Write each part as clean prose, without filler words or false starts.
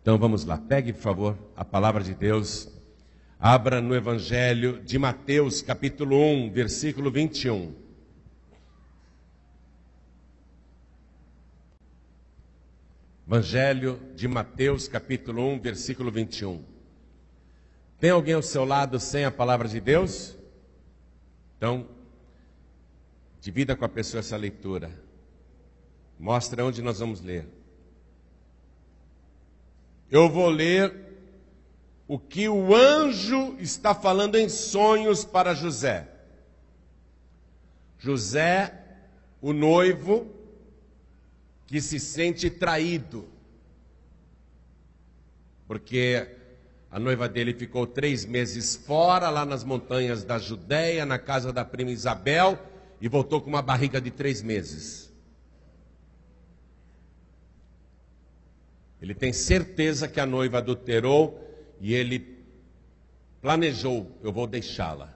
Então vamos lá, pegue por favor a palavra de Deus, abra no Evangelho de Mateus, capítulo 1, versículo 21. Evangelho de Mateus, capítulo 1, versículo 21. Tem alguém ao seu lado sem a palavra de Deus? Então, divida com a pessoa essa leitura. Mostra onde nós vamos ler. Eu vou ler o que o anjo está falando em sonhos para José. José, o noivo, que se sente traído, porque a noiva dele ficou 3 meses fora, lá nas montanhas da Judéia, na casa da prima Isabel, e voltou com uma barriga de 3 meses. Ele tem certeza que a noiva adulterou e ele planejou: eu vou deixá-la.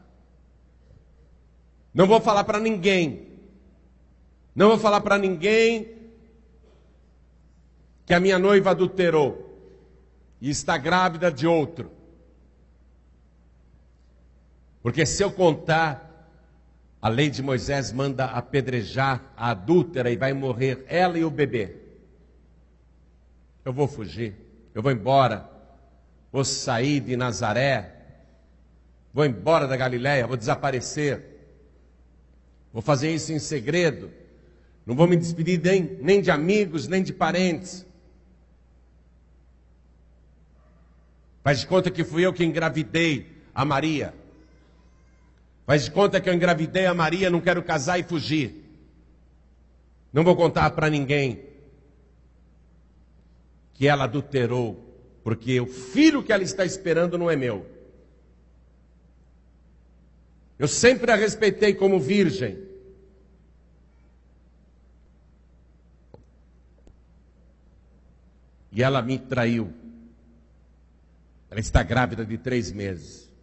Não vou falar para ninguém. Não vou falar para ninguém que a minha noiva adulterou e está grávida de outro. Porque se eu contar, a lei de Moisés manda apedrejar a adúltera e vai morrer ela e o bebê. Eu vou fugir, eu vou embora, vou sair de Nazaré, vou embora da Galileia, vou desaparecer. Vou fazer isso em segredo, não vou me despedir nem de amigos, nem de parentes. Faz de conta que fui eu que engravidei a Maria. Faz de conta que eu engravidei a Maria, não quero casar e fugir. Não vou contar para ninguém que ela adulterou, porque o filho que ela está esperando não é meu. Eu sempre a respeitei como virgem. E ela me traiu. Ela está grávida de 3 meses.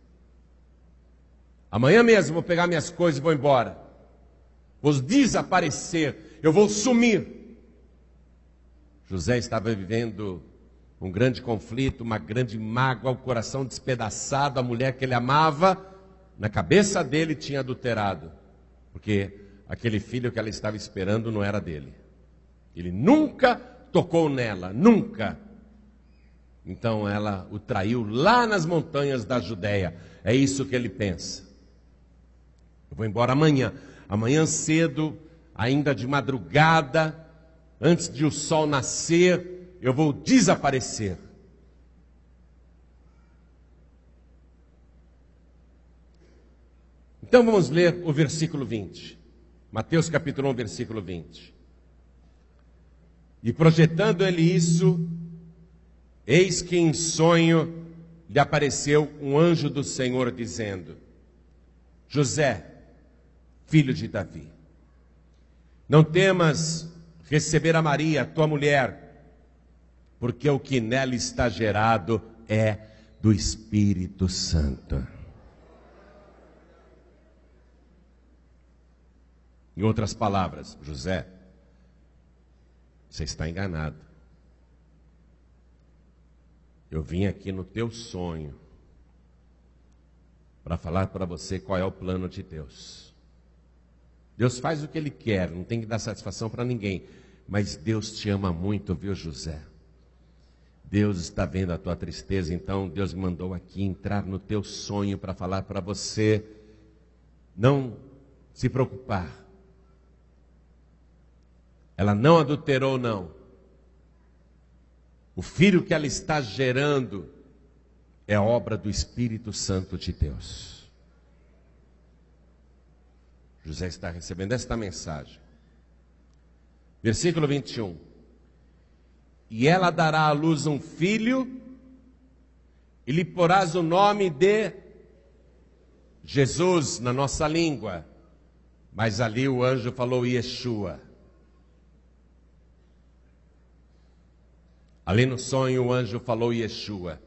Amanhã mesmo vou pegar minhas coisas e vou embora. Vou desaparecer. Eu vou sumir. José estava vivendo um grande conflito, uma grande mágoa, o coração despedaçado. A mulher que ele amava, na cabeça dele tinha adulterado. Porque aquele filho que ela estava esperando não era dele. Ele nunca tocou nela, nunca. Então ela o traiu lá nas montanhas da Judéia. É isso que ele pensa. Eu vou embora amanhã. Amanhã cedo, ainda de madrugada, antes de o sol nascer, eu vou desaparecer. Então vamos ler o versículo 20. Mateus capítulo 1, versículo 20. E projetando ele isso, eis que em sonho lhe apareceu um anjo do Senhor dizendo: José, filho de Davi, não temas receber a Maria, tua mulher, porque o que nela está gerado é do Espírito Santo. Em outras palavras, José, você está enganado. Eu vim aqui no teu sonho para falar para você qual é o plano de Deus. Deus faz o que Ele quer, não tem que dar satisfação para ninguém. Mas Deus te ama muito, viu, José? Deus está vendo a tua tristeza, então Deus me mandou aqui entrar no teu sonho para falar para você não se preocupar. Ela não adulterou, não. O filho que ela está gerando é obra do Espírito Santo de Deus. José está recebendo esta mensagem. Versículo 21. E ela dará à luz um filho, e lhe porás o nome de Jesus na nossa língua. Mas ali o anjo falou Yeshua. Ali no sonho o anjo falou Yeshua.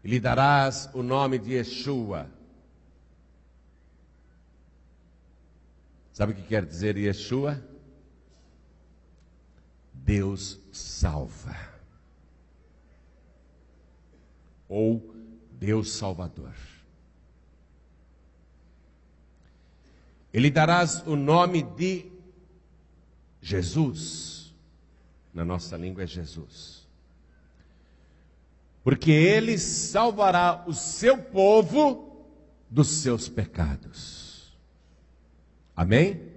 E lhe darás o nome de Yeshua. Sabe o que quer dizer Yeshua? Deus salva. ou Deus Salvador. E lhe darás o nome de Jesus. Na nossa língua é Jesus. Porque ele salvará o seu povo dos seus pecados. Amém?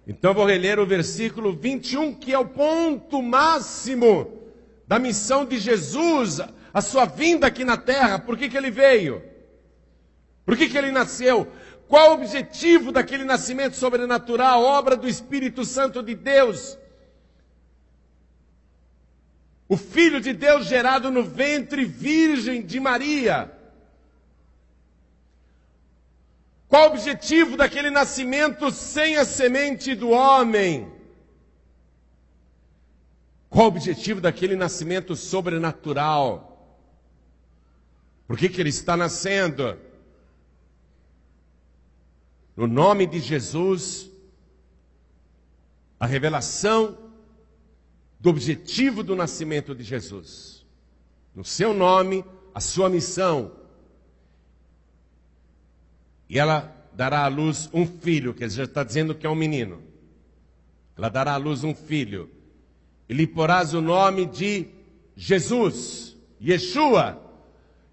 Então vou reler o versículo 21, que é o ponto máximo da missão de Jesus, a sua vinda aqui na terra. Por que ele veio? Por que ele nasceu? Qual o objetivo daquele nascimento sobrenatural, obra do Espírito Santo de Deus? O Filho de Deus gerado no ventre virgem de Maria. Qual o objetivo daquele nascimento sem a semente do homem? Qual o objetivo daquele nascimento sobrenatural? Por que ele está nascendo? No nome de Jesus, a revelação do objetivo do nascimento de Jesus. No seu nome, a sua missão. E ela dará à luz um filho, que já está dizendo que é um menino. Ela dará à luz um filho. E lhe porás o nome de Jesus, Yeshua,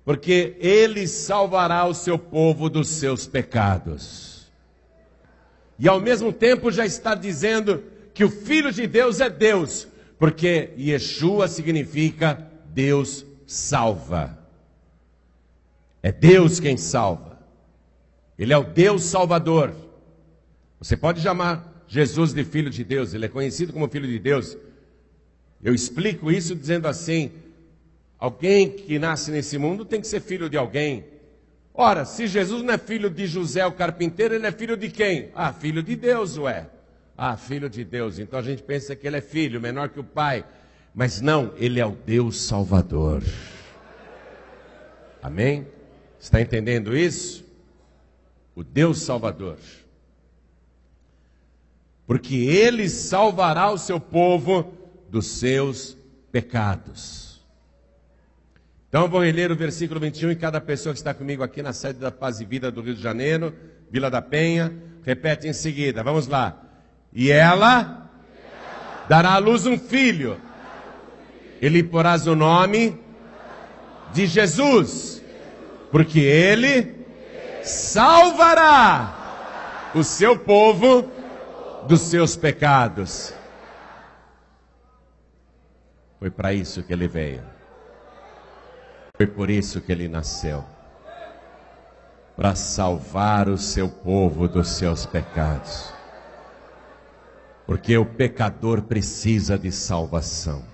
porque ele salvará o seu povo dos seus pecados. E ao mesmo tempo já está dizendo que o Filho de Deus é Deus, porque Yeshua significa Deus salva. É Deus quem salva. Ele é o Deus Salvador. Você pode chamar Jesus de Filho de Deus, ele é conhecido como Filho de Deus. Eu explico isso dizendo assim: alguém que nasce nesse mundo tem que ser filho de alguém. Ora, se Jesus não é filho de José o carpinteiro, ele é filho de quem? Ah, filho de Deus, ué. Ah, filho de Deus. Então a gente pensa que ele é filho, menor que o pai. Mas não, ele é o Deus Salvador. Amém? Está entendendo isso? O Deus Salvador. Porque ele salvará o seu povo dos seus pecados. Então vou ler o versículo 21 e cada pessoa que está comigo aqui na sede da Paz e Vida do Rio de Janeiro, Vila da Penha, repete em seguida. Vamos lá. E ela dará à luz um filho. E lhe porás o nome de Jesus, porque ele salvará o seu povo dos seus pecados. Foi para isso que ele veio. Foi por isso que ele nasceu. Para salvar o seu povo dos seus pecados. Porque o pecador precisa de salvação.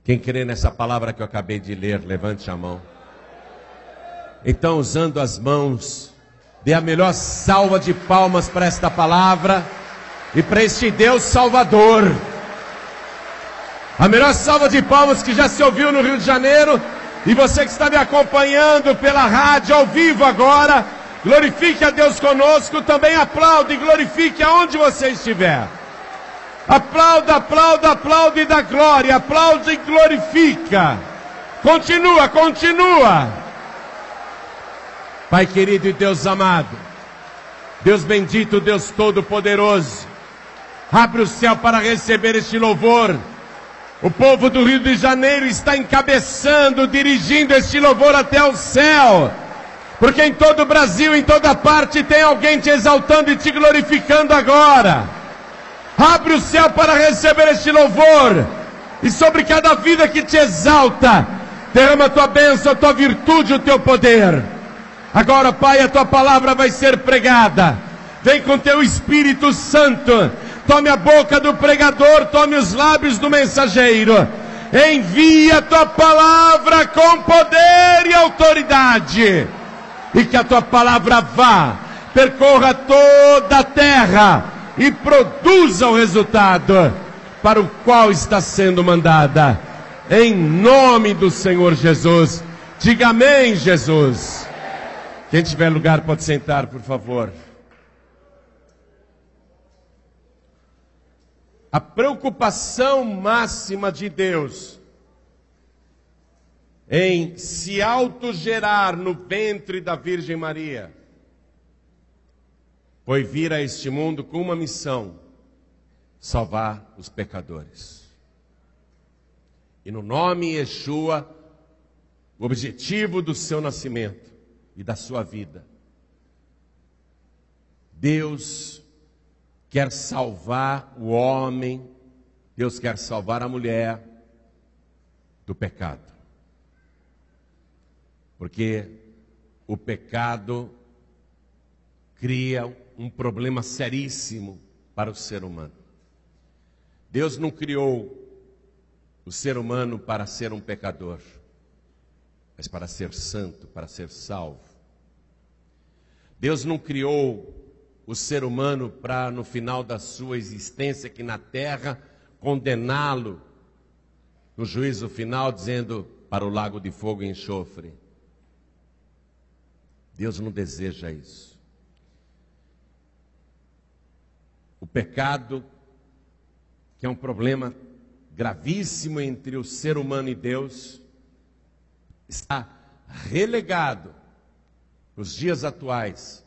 Quem crê nessa palavra que eu acabei de ler, levante a mão. Então, usando as mãos, dê a melhor salva de palmas para esta palavra e para este Deus Salvador. A melhor salva de palmas que já se ouviu no Rio de Janeiro. E você que está me acompanhando pela rádio ao vivo agora, glorifique a Deus conosco, também aplaude e glorifique aonde você estiver. Aplauda, aplauda, aplaude e dá glória, aplaude e glorifica. Continua, continua. Pai querido e Deus amado, Deus bendito, Deus todo-poderoso, abre o céu para receber este louvor. O povo do Rio de Janeiro está encabeçando, dirigindo este louvor até o céu. Porque em todo o Brasil, em toda parte, tem alguém te exaltando e te glorificando agora. Abre o céu para receber este louvor. E sobre cada vida que te exalta, derrama a tua bênção, a tua virtude, o teu poder. Agora, Pai, a tua palavra vai ser pregada. Vem com teu Espírito Santo. Tome a boca do pregador, tome os lábios do mensageiro. Envia a tua palavra com poder e autoridade. E que a tua palavra vá, percorra toda a terra e produza o resultado para o qual está sendo mandada. Em nome do Senhor Jesus. Diga amém, Jesus. Quem tiver lugar pode sentar, por favor. A preocupação máxima de Deus em se autogerar no ventre da Virgem Maria, foi vir a este mundo com uma missão: salvar os pecadores. E no nome Yeshua, o objetivo do seu nascimento e da sua vida, Deus quer salvar o homem, Deus quer salvar a mulher do pecado. Porque o pecado cria um problema seríssimo para o ser humano. Deus não criou o ser humano para ser um pecador, mas para ser santo, para ser salvo. Deus não criou o ser humano para, no final da sua existência aqui na terra, condená-lo no juízo final, dizendo para o lago de fogo e enxofre. Deus não deseja isso. O pecado, que é um problema gravíssimo entre o ser humano e Deus, está relegado, nos dias atuais,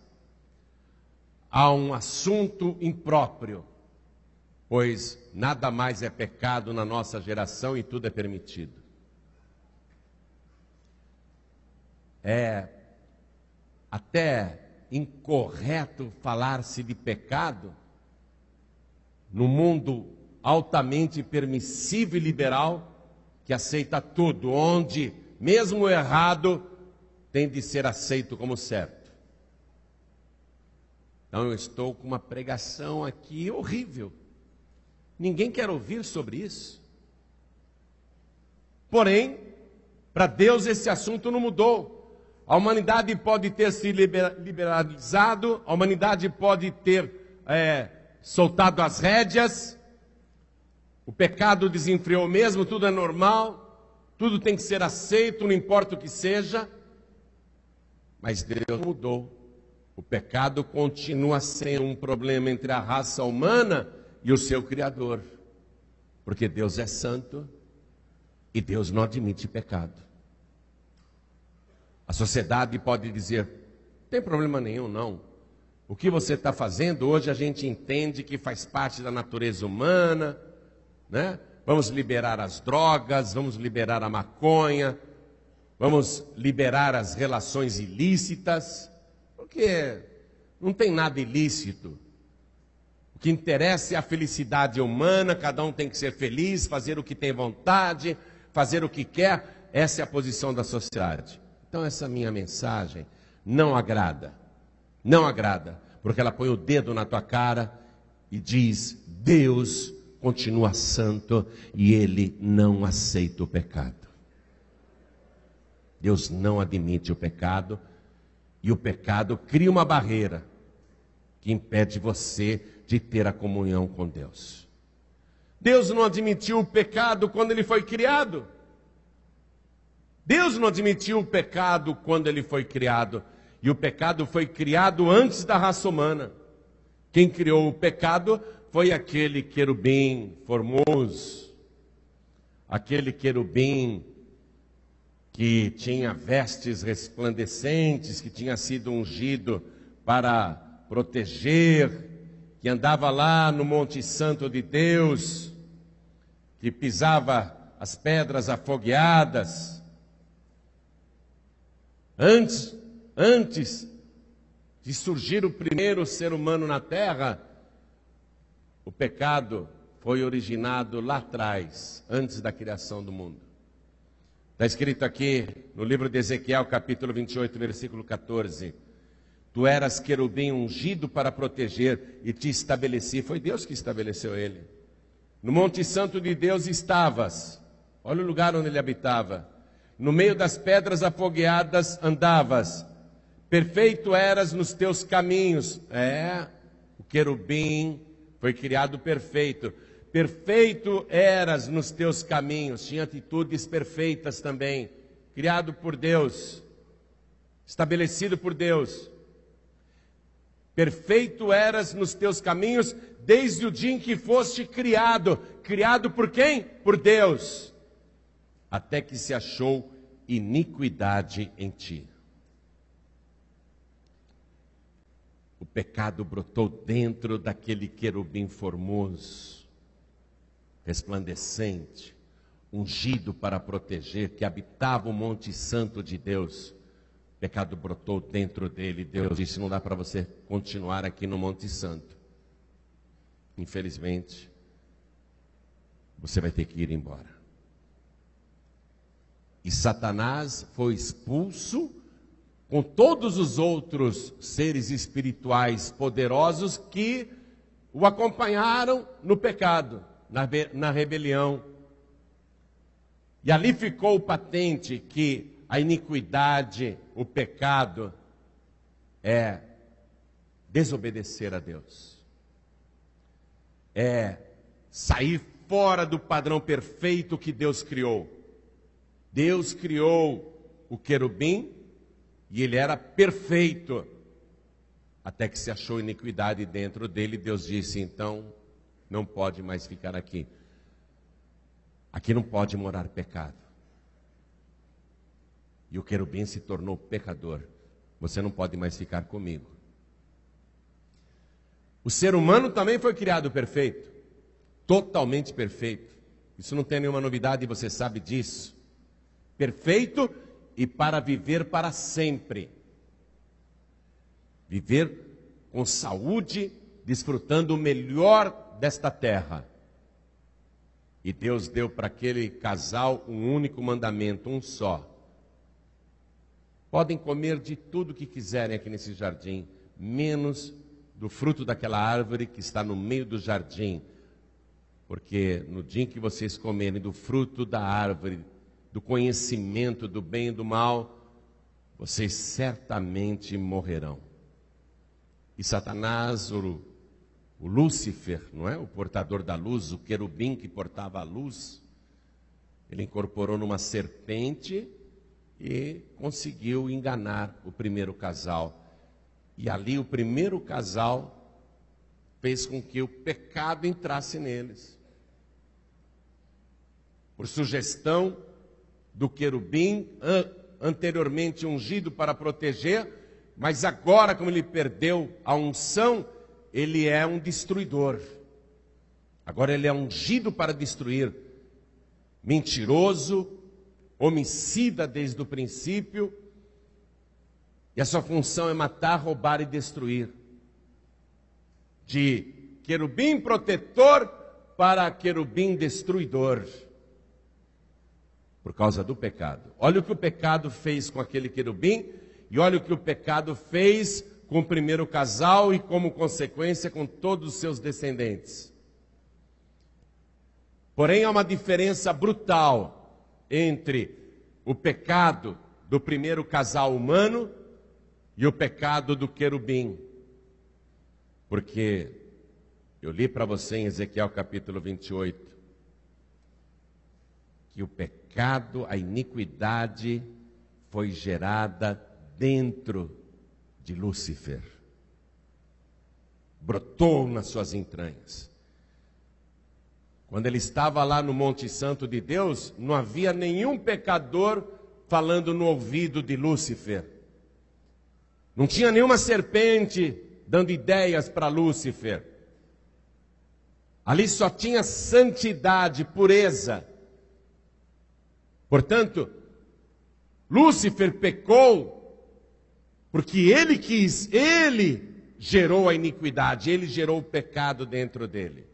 a um assunto impróprio, pois nada mais é pecado na nossa geração e tudo é permitido. É até incorreto falar-se de pecado no mundo altamente permissivo e liberal, que aceita tudo, onde mesmo o errado tem de ser aceito como certo. Então eu estou com uma pregação aqui horrível. Ninguém quer ouvir sobre isso. Porém, para Deus esse assunto não mudou. A humanidade pode ter se liberalizado, a humanidade pode ter soltado as rédeas, o pecado desenfreou mesmo, tudo é normal, tudo tem que ser aceito, não importa o que seja, mas Deus mudou. O pecado continua sendo um problema entre a raça humana e o seu Criador, porque Deus é santo e Deus não admite pecado. A sociedade pode dizer, não tem problema nenhum não, o que você está fazendo hoje a gente entende que faz parte da natureza humana, né? Vamos liberar as drogas, vamos liberar a maconha, vamos liberar as relações ilícitas, porque não tem nada ilícito. O que interessa é a felicidade humana, cada um tem que ser feliz, fazer o que tem vontade, fazer o que quer, essa é a posição da sociedade. Então essa minha mensagem não agrada, porque ela põe o dedo na tua cara e diz, Deus continua santo e Ele não aceita o pecado. Deus não admite o pecado e o pecado cria uma barreira que impede você de ter a comunhão com Deus. Deus não admitiu o pecado quando Ele foi criado. Deus não admitiu o pecado quando Ele foi criado. E o pecado foi criado antes da raça humana. Quem criou o pecado foi aquele querubim formoso, aquele querubim que tinha vestes resplandecentes, que tinha sido ungido para proteger, que andava lá no Monte Santo de Deus, que pisava as pedras afogueadas. Antes de surgir o primeiro ser humano na terra, o pecado foi originado lá atrás, antes da criação do mundo. Está escrito aqui no livro de Ezequiel, capítulo 28, versículo 14. Tu eras querubim ungido para proteger e te estabeleci. Foi Deus que estabeleceu ele. No Monte Santo de Deus estavas. Olha o lugar onde ele habitava. No meio das pedras afogueadas andavas. Perfeito eras nos teus caminhos. O querubim foi criado perfeito. Perfeito eras nos teus caminhos. Tinha atitudes perfeitas também. Criado por Deus. Estabelecido por Deus. Perfeito eras nos teus caminhos desde o dia em que foste criado. Criado por quem? Por Deus. Até que se achou iniquidade em ti. O pecado brotou dentro daquele querubim formoso, resplandecente, ungido para proteger, que habitava o Monte Santo de Deus. O pecado brotou dentro dele. Deus disse: não dá para você continuar aqui no Monte Santo. Infelizmente, você vai ter que ir embora. E Satanás foi expulso com todos os outros seres espirituais poderosos que o acompanharam no pecado, na rebelião. E ali ficou patente que a iniquidade, o pecado, é desobedecer a Deus. É sair fora do padrão perfeito que Deus criou. Deus criou o querubim e ele era perfeito, até que se achou iniquidade dentro dele. Deus disse: então não pode mais ficar aqui. Aqui não pode morar pecado. E o querubim se tornou pecador. Você não pode mais ficar comigo. O ser humano também foi criado perfeito, totalmente perfeito. Isso não tem nenhuma novidade, você sabe disso. Perfeito e para viver para sempre. Viver com saúde, desfrutando o melhor desta terra. E Deus deu para aquele casal um único mandamento, um só. Podem comer de tudo que quiserem aqui nesse jardim, menos do fruto daquela árvore que está no meio do jardim. Porque no dia em que vocês comerem do fruto da árvore, do conhecimento do bem e do mal, vocês certamente morrerão. E Satanás, o Lúcifer, não é? O portador da luz, o querubim que portava a luz, ele incorporou numa serpente e conseguiu enganar o primeiro casal. E ali o primeiro casal fez com que o pecado entrasse neles. Por sugestão do querubim, anteriormente ungido para proteger, mas agora, como ele perdeu a unção, ele é um destruidor. Agora ele é ungido para destruir. Mentiroso, homicida desde o princípio, e a sua função é matar, roubar e destruir. De querubim protetor para querubim destruidor. Por causa do pecado. Olha o que o pecado fez com aquele querubim, e olha o que o pecado fez com o primeiro casal e, como consequência, com todos os seus descendentes. Porém, há uma diferença brutal entre o pecado do primeiro casal humano e o pecado do querubim. Porque eu li para você em Ezequiel capítulo 28, que o pecado, a iniquidade foi gerada dentro de Lúcifer. Brotou nas suas entranhas. Quando ele estava lá no Monte Santo de Deus, não havia nenhum pecador falando no ouvido de Lúcifer. Não tinha nenhuma serpente dando ideias para Lúcifer. Ali só tinha santidade, pureza. Portanto, Lúcifer pecou porque ele quis, ele gerou a iniquidade, ele gerou o pecado dentro dele.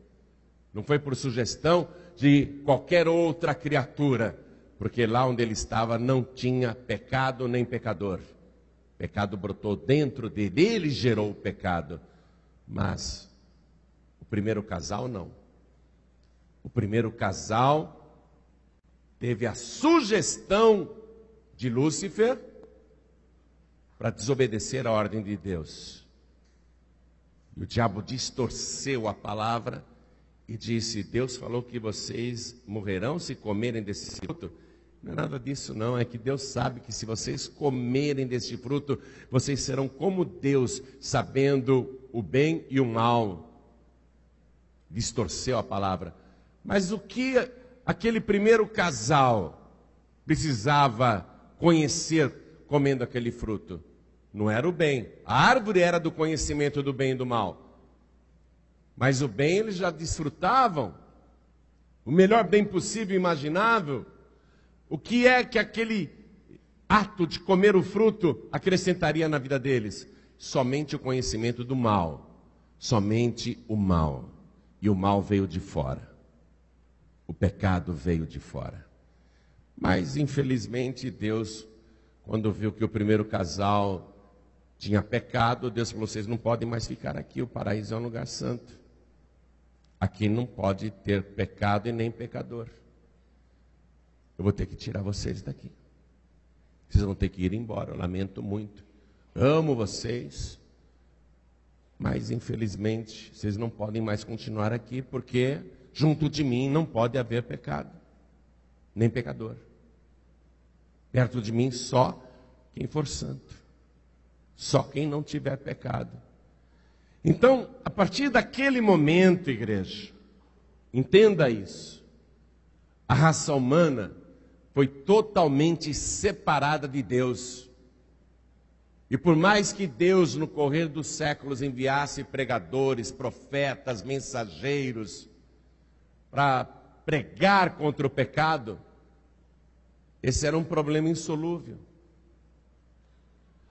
Não foi por sugestão de qualquer outra criatura, porque lá onde ele estava não tinha pecado nem pecador. O pecado brotou dentro dele, ele gerou o pecado. Mas o primeiro casal não. O primeiro casal teve a sugestão de Lúcifer para desobedecer a ordem de Deus. E o diabo distorceu a palavra e disse: Deus falou que vocês morrerão se comerem desse fruto. Não é nada disso não, é que Deus sabe que se vocês comerem desse fruto, vocês serão como Deus, sabendo o bem e o mal. Distorceu a palavra. Mas o que aquele primeiro casal precisava conhecer comendo aquele fruto? Não era o bem. A árvore era do conhecimento do bem e do mal. Mas o bem eles já desfrutavam. O melhor bem possível e imaginável. O que é que aquele ato de comer o fruto acrescentaria na vida deles? Somente o conhecimento do mal. Somente o mal. E o mal veio de fora. O pecado veio de fora. Mas, infelizmente, Deus, quando viu que o primeiro casal tinha pecado, Deus falou: vocês não podem mais ficar aqui, o paraíso é um lugar santo. Aqui não pode ter pecado e nem pecador. Eu vou ter que tirar vocês daqui. Vocês vão ter que ir embora, eu lamento muito. Amo vocês, mas infelizmente vocês não podem mais continuar aqui, porque junto de mim não pode haver pecado, nem pecador. Perto de mim só quem for santo, só quem não tiver pecado. Então, a partir daquele momento, igreja, entenda isso, a raça humana foi totalmente separada de Deus. E por mais que Deus, no correr dos séculos, enviasse pregadores, profetas, mensageiros, para pregar contra o pecado, esse era um problema insolúvel.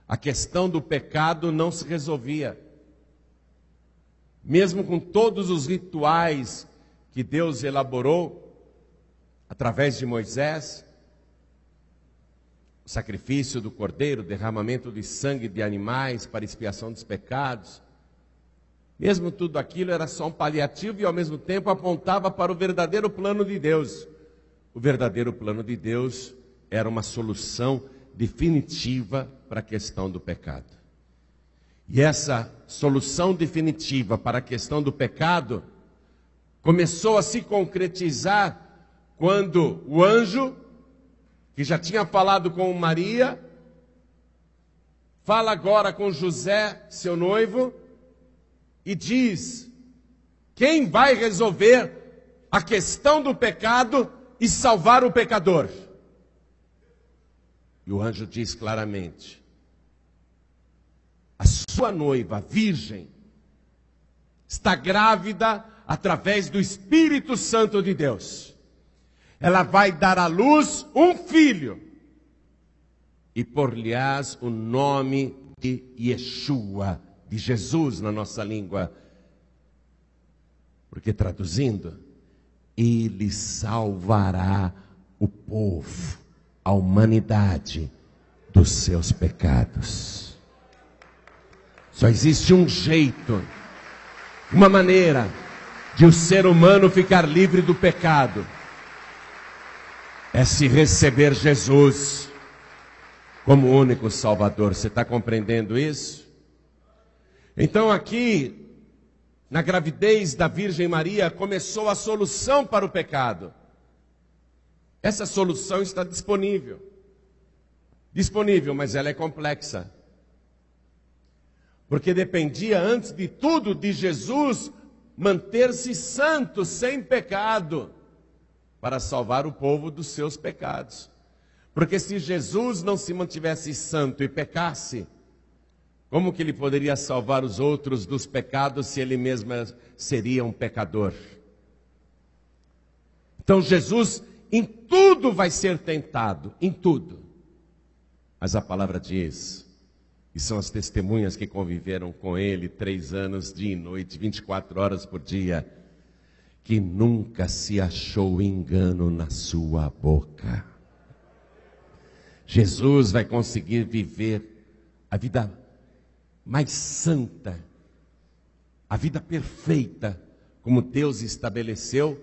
A questão do pecado não se resolvia. Mesmo com todos os rituais que Deus elaborou, através de Moisés, o sacrifício do cordeiro, o derramamento de sangue de animais para expiação dos pecados, mesmo tudo aquilo era só um paliativo e ao mesmo tempo apontava para o verdadeiro plano de Deus. O verdadeiro plano de Deus era uma solução definitiva para a questão do pecado. E essa solução definitiva para a questão do pecado começou a se concretizar quando o anjo, que já tinha falado com Maria, fala agora com José, seu noivo, e diz: quem vai resolver a questão do pecado e salvar o pecador? E o anjo diz claramente: a sua noiva, virgem, está grávida através do Espírito Santo de Deus. Ela vai dar à luz um filho, e por-lhe-ás o nome de Yeshua, de Jesus na nossa língua. Porque traduzindo, ele salvará o povo, a humanidade, dos seus pecados. Só existe um jeito, uma maneira de o ser humano ficar livre do pecado. É se receber Jesus como único Salvador. Você está compreendendo isso? Então aqui, na gravidez da Virgem Maria, começou a solução para o pecado. Essa solução está disponível. Disponível, mas ela é complexa. Porque dependia, antes de tudo, de Jesus manter-se santo, sem pecado, para salvar o povo dos seus pecados. Porque se Jesus não se mantivesse santo e pecasse, como que ele poderia salvar os outros dos pecados se ele mesmo seria um pecador? Então Jesus em tudo vai ser tentado, em tudo. Mas a palavra diz, e são as testemunhas que conviveram com ele 3 anos, dia e noite, 24 horas por dia, que nunca se achou engano na sua boca. Jesus vai conseguir viver a vida mais santa, a vida perfeita, como Deus estabeleceu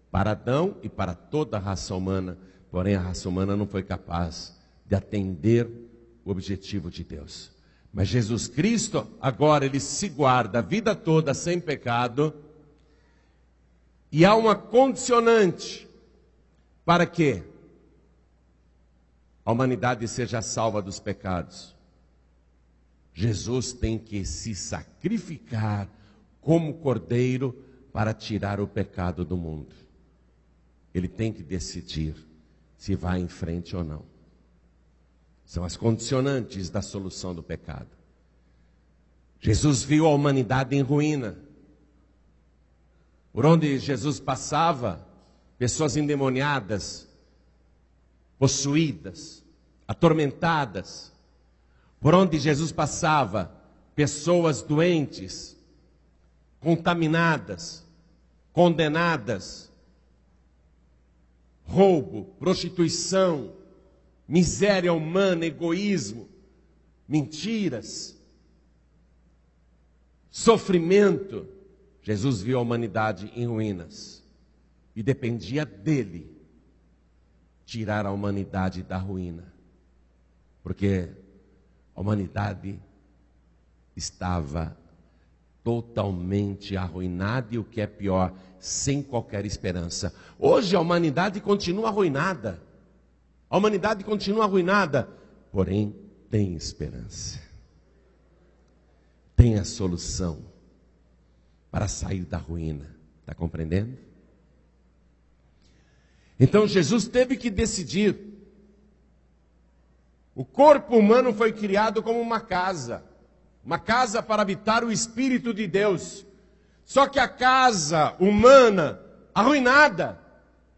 para Adão e para toda a raça humana. Porém, a raça humana não foi capaz de atender o objetivo de Deus. Mas Jesus Cristo, agora ele se guarda a vida toda sem pecado. E há uma condicionante para que a humanidade seja salva dos pecados. Jesus tem que se sacrificar como cordeiro para tirar o pecado do mundo. Ele tem que decidir se vai em frente ou não. São as condicionantes da solução do pecado. Jesus viu a humanidade em ruína. Por onde Jesus passava, pessoas endemoniadas, possuídas, atormentadas. Por onde Jesus passava, pessoas doentes, contaminadas, condenadas, roubo, prostituição, miséria humana, egoísmo, mentiras, sofrimento. Jesus viu a humanidade em ruínas e dependia dele tirar a humanidade da ruína, porque a humanidade estava totalmente arruinada e, o que é pior, sem qualquer esperança. Hoje a humanidade continua arruinada. A humanidade continua arruinada, porém tem esperança. Tem a solução para sair da ruína. Está compreendendo? Então Jesus teve que decidir. O corpo humano foi criado como uma casa para habitar o Espírito de Deus. Só que a casa humana arruinada,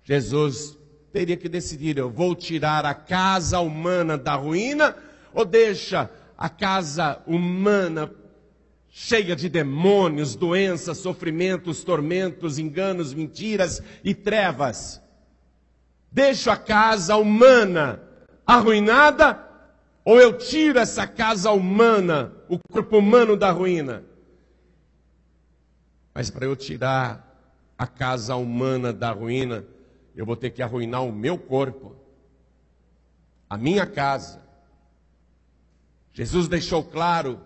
Jesus teria que decidir: eu vou tirar a casa humana da ruína, ou deixa a casa humana cheia de demônios, doenças, sofrimentos, tormentos, enganos, mentiras e trevas? Deixo a casa humana arruinada, ou eu tiro essa casa humana, o corpo humano, da ruína? Mas para eu tirar a casa humana da ruína, eu vou ter que arruinar o meu corpo, a minha casa. Jesus deixou claro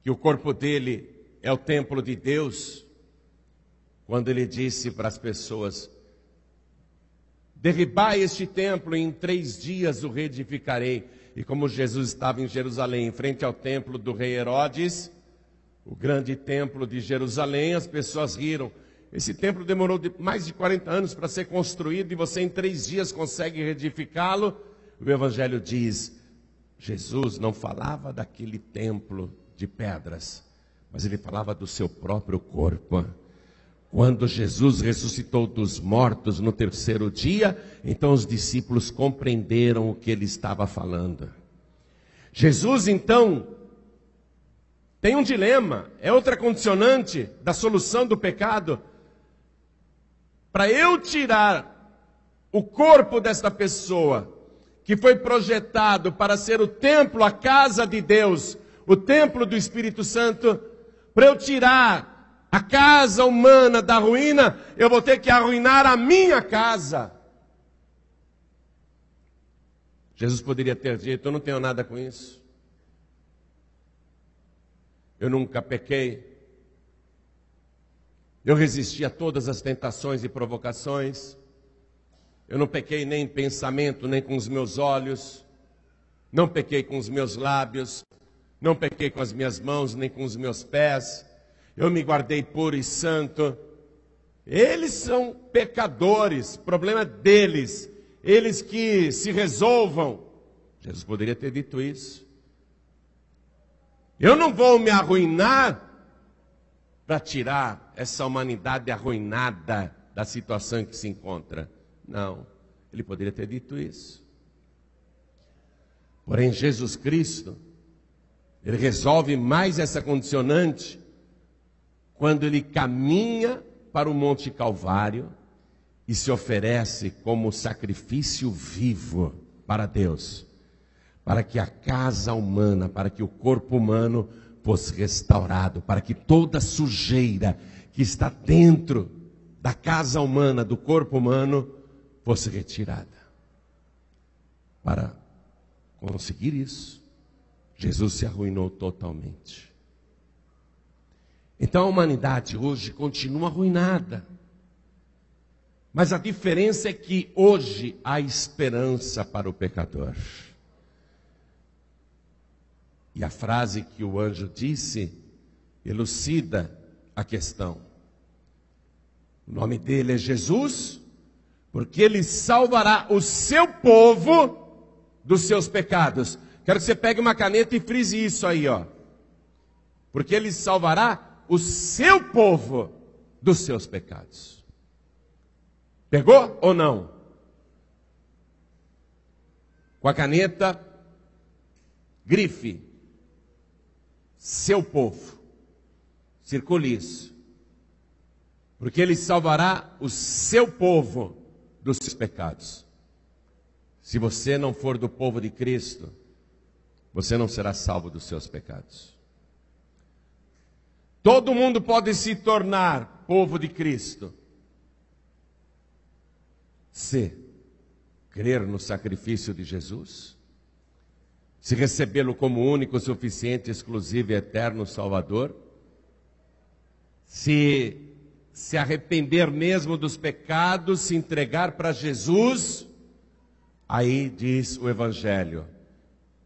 que o corpo dele é o templo de Deus, quando ele disse para as pessoas: derribai este templo e em 3 dias o reedificarei. E como Jesus estava em Jerusalém, em frente ao templo do rei Herodes, o grande templo de Jerusalém, as pessoas riram: esse templo demorou mais de 40 anos para ser construído e você em 3 dias consegue reedificá-lo? O Evangelho diz: Jesus não falava daquele templo de pedras, mas ele falava do seu próprio corpo. Quando Jesus ressuscitou dos mortos no 3º dia, então os discípulos compreenderam o que ele estava falando. Jesus, então, tem um dilema, é outra condicionante da solução do pecado. Para eu tirar o corpo desta pessoa, que foi projetado para ser o templo, a casa de Deus, o templo do Espírito Santo, para eu tirar a casa humana da ruína, eu vou ter que arruinar a minha casa. Jesus poderia ter dito: eu não tenho nada com isso. Eu nunca pequei. Eu resisti a todas as tentações e provocações. Eu não pequei nem em pensamento, nem com os meus olhos. Não pequei com os meus lábios. Não pequei com as minhas mãos, nem com os meus pés. Eu me guardei puro e santo. Eles são pecadores, problema deles. Eles que se resolvam. Jesus poderia ter dito isso. Eu não vou me arruinar para tirar essa humanidade arruinada da situação em que se encontra. Não, ele poderia ter dito isso. Porém, Jesus Cristo, ele resolve mais essa condicionante quando ele caminha para o Monte Calvário e se oferece como sacrifício vivo para Deus, para que a casa humana, para que o corpo humano fosse restaurado, para que toda sujeira que está dentro da casa humana, do corpo humano, fosse retirada. Para conseguir isso, Jesus se arruinou totalmente. Então a humanidade hoje continua arruinada. Mas a diferença é que hoje há esperança para o pecador. E a frase que o anjo disse elucida a questão. O nome dele é Jesus, porque ele salvará o seu povo dos seus pecados. Quero que você pegue uma caneta e frise isso aí, ó. Porque Ele salvará o seu povo dos seus pecados. Pegou ou não? Com a caneta, grife, seu povo. Circule isso. Porque Ele salvará o seu povo dos seus pecados. Se você não for do povo de Cristo, você não será salvo dos seus pecados. Todo mundo pode se tornar povo de Cristo, se crer no sacrifício de Jesus, se recebê-lo como único, suficiente, exclusivo e eterno Salvador, se arrepender mesmo dos pecados, se entregar para Jesus. Aí diz o Evangelho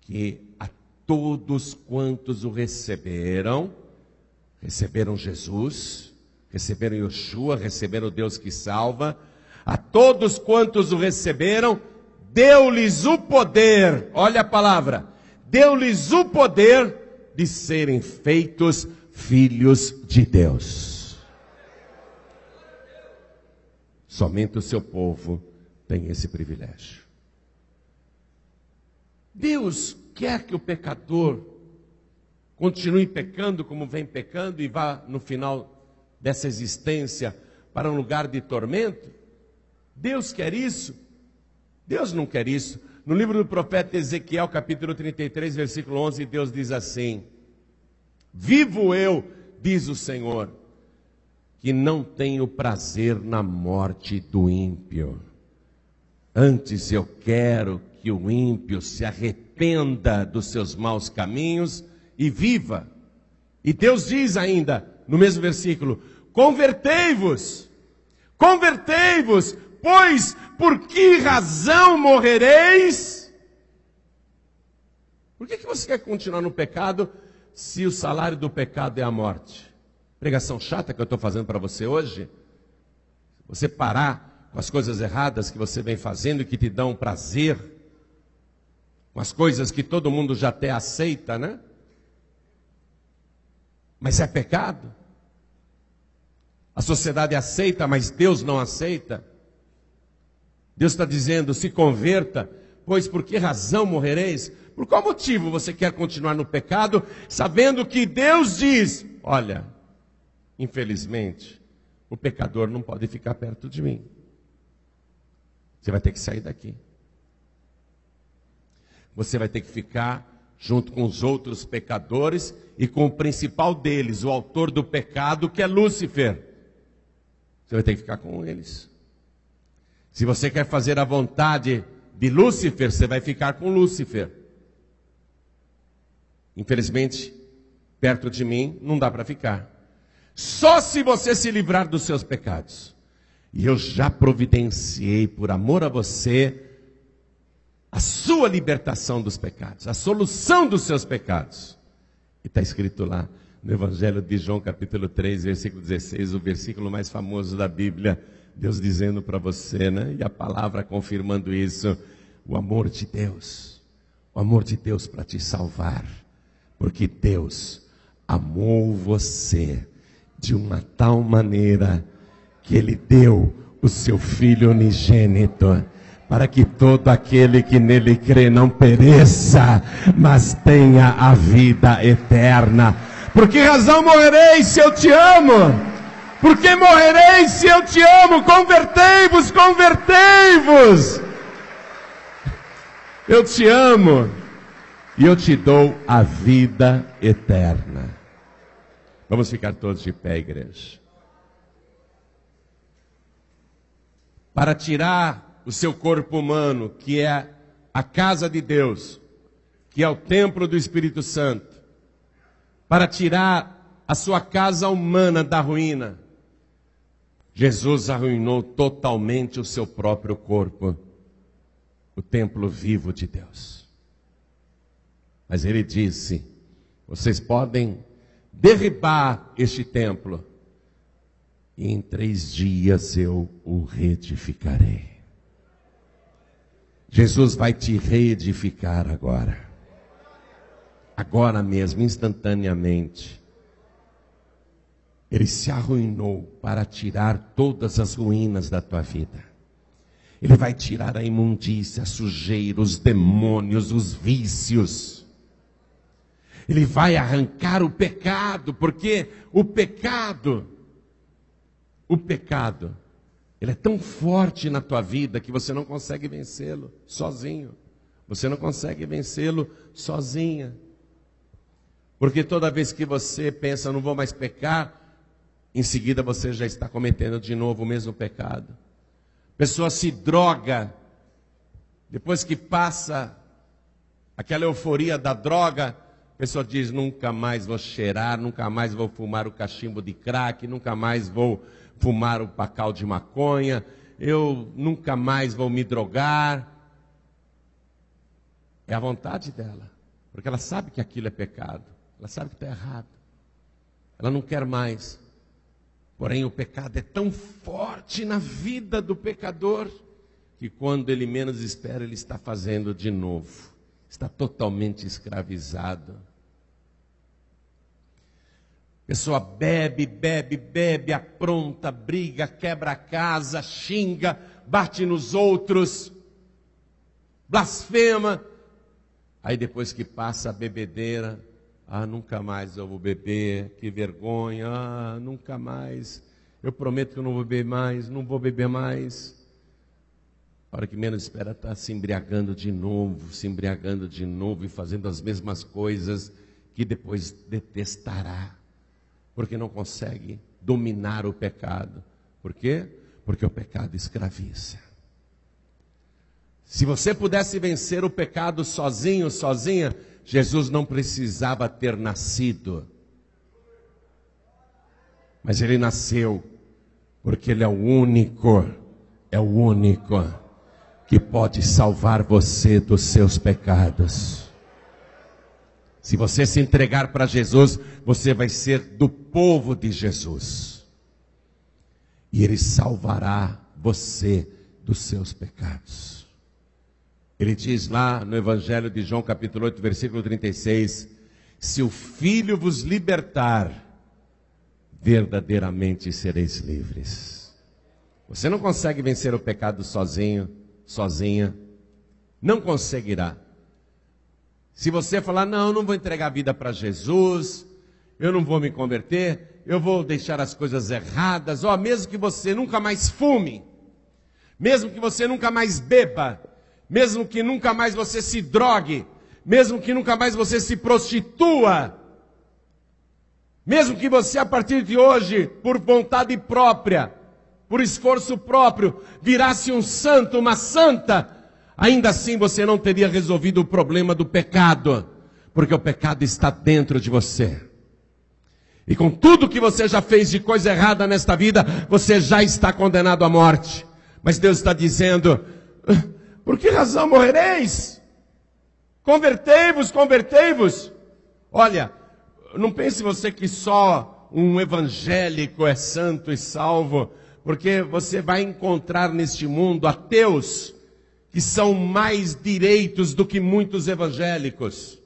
que a todos quantos o receberam Jesus, receberam Yeshua, receberam o Deus que salva. A todos quantos o receberam, deu-lhes o poder, olha a palavra, deu-lhes o poder de serem feitos filhos de Deus. Somente o seu povo tem esse privilégio. Deus quer que o pecador continue pecando como vem pecando e vá no final dessa existência para um lugar de tormento? Deus quer isso? Deus não quer isso. No livro do profeta Ezequiel, capítulo 33, versículo 11, Deus diz assim: vivo eu, diz o Senhor, que não tenho prazer na morte do ímpio. Antes eu quero que o ímpio se arrependa dos seus maus caminhos e viva. E Deus diz ainda, no mesmo versículo: convertei-vos, pois por que razão morrereis? Por que você quer continuar no pecado se o salário do pecado é a morte? Pregação chata que eu estou fazendo para você hoje. Você parar com as coisas erradas que você vem fazendo e que te dão prazer, com as coisas que todo mundo já até aceita, né? Mas é pecado. A sociedade aceita, mas Deus não aceita. Deus está dizendo: se converta, pois por que razão morrereis? Por qual motivo você quer continuar no pecado, sabendo que Deus diz: olha, infelizmente, o pecador não pode ficar perto de mim. Você vai ter que sair daqui. Você vai ter que ficar junto com os outros pecadores e com o principal deles, o autor do pecado, que é Lúcifer. Você vai ter que ficar com eles. Se você quer fazer a vontade de Lúcifer, você vai ficar com Lúcifer. Infelizmente, perto de mim não dá para ficar. Só se você se livrar dos seus pecados. E eu já providenciei, por amor a você, a sua libertação dos pecados, a solução dos seus pecados. E está escrito lá no Evangelho de João, capítulo 3, versículo 16, o versículo mais famoso da Bíblia, Deus dizendo para você, né? E a palavra confirmando isso: o amor de Deus para te salvar, porque Deus amou você de uma tal maneira que Ele deu o seu Filho unigênito, para que todo aquele que nele crê não pereça, mas tenha a vida eterna. Por que razão morrereis se eu te amo? Por que morrereis se eu te amo? Convertei-vos, convertei-vos. Eu te amo e eu te dou a vida eterna. Vamos ficar todos de pé, igreja. Para tirar o seu corpo humano, que é a casa de Deus, que é o templo do Espírito Santo, para tirar a sua casa humana da ruína, Jesus arruinou totalmente o seu próprio corpo, o templo vivo de Deus. Mas Ele disse: vocês podem derribar este templo, e em 3 dias eu o reedificarei. Jesus vai te reedificar agora. Agora mesmo, instantaneamente. Ele se arruinou para tirar todas as ruínas da tua vida. Ele vai tirar a imundícia, a sujeira, os demônios, os vícios. Ele vai arrancar o pecado, porque o pecado, ele é tão forte na tua vida que você não consegue vencê-lo sozinho. Você não consegue vencê-lo sozinha. Porque toda vez que você pensa, não vou mais pecar, em seguida você já está cometendo de novo o mesmo pecado. A pessoa se droga, depois que passa aquela euforia da droga, a pessoa diz, nunca mais vou cheirar, nunca mais vou fumar o cachimbo de crack, nunca mais vou fumar o pacal de maconha, eu nunca mais vou me drogar. É a vontade dela, porque ela sabe que aquilo é pecado, ela sabe que está errado, ela não quer mais. Porém o pecado é tão forte na vida do pecador, que quando ele menos espera, ele está fazendo de novo. Está totalmente escravizado. A pessoa bebe, apronta, briga, quebra a casa, xinga, bate nos outros, blasfema. Aí depois que passa a bebedeira, nunca mais eu vou beber, que vergonha, nunca mais. Eu prometo que eu não vou beber mais, não vou beber mais. A hora que menos espera, está se embriagando de novo e fazendo as mesmas coisas que depois detestará, porque não consegue dominar o pecado. Por quê? Porque o pecado escraviza. Se você pudesse vencer o pecado sozinho, sozinha, Jesus não precisava ter nascido. Mas ele nasceu porque ele é o único que pode salvar você dos seus pecados. Se você se entregar para Jesus, você vai ser do povo de Jesus. E ele salvará você dos seus pecados. Ele diz lá no Evangelho de João, capítulo 8, versículo 36, se o Filho vos libertar, verdadeiramente sereis livres. Você não consegue vencer o pecado sozinho, sozinha. Não conseguirá. Se você falar, não, eu não vou entregar a vida para Jesus, eu não vou me converter, eu vou deixar as coisas erradas, mesmo que você nunca mais fume, mesmo que você nunca mais beba, mesmo que nunca mais você se drogue, mesmo que nunca mais você se prostitua, mesmo que você a partir de hoje, por vontade própria, por esforço próprio, virasse um santo, uma santa, ainda assim você não teria resolvido o problema do pecado, porque o pecado está dentro de você. E com tudo que você já fez de coisa errada nesta vida, você já está condenado à morte. Mas Deus está dizendo, por que razão morrereis? Convertei-vos, convertei-vos. Olha, não pense você que só um evangélico é santo e salvo, porque você vai encontrar neste mundo ateus que são mais direitos do que muitos evangélicos.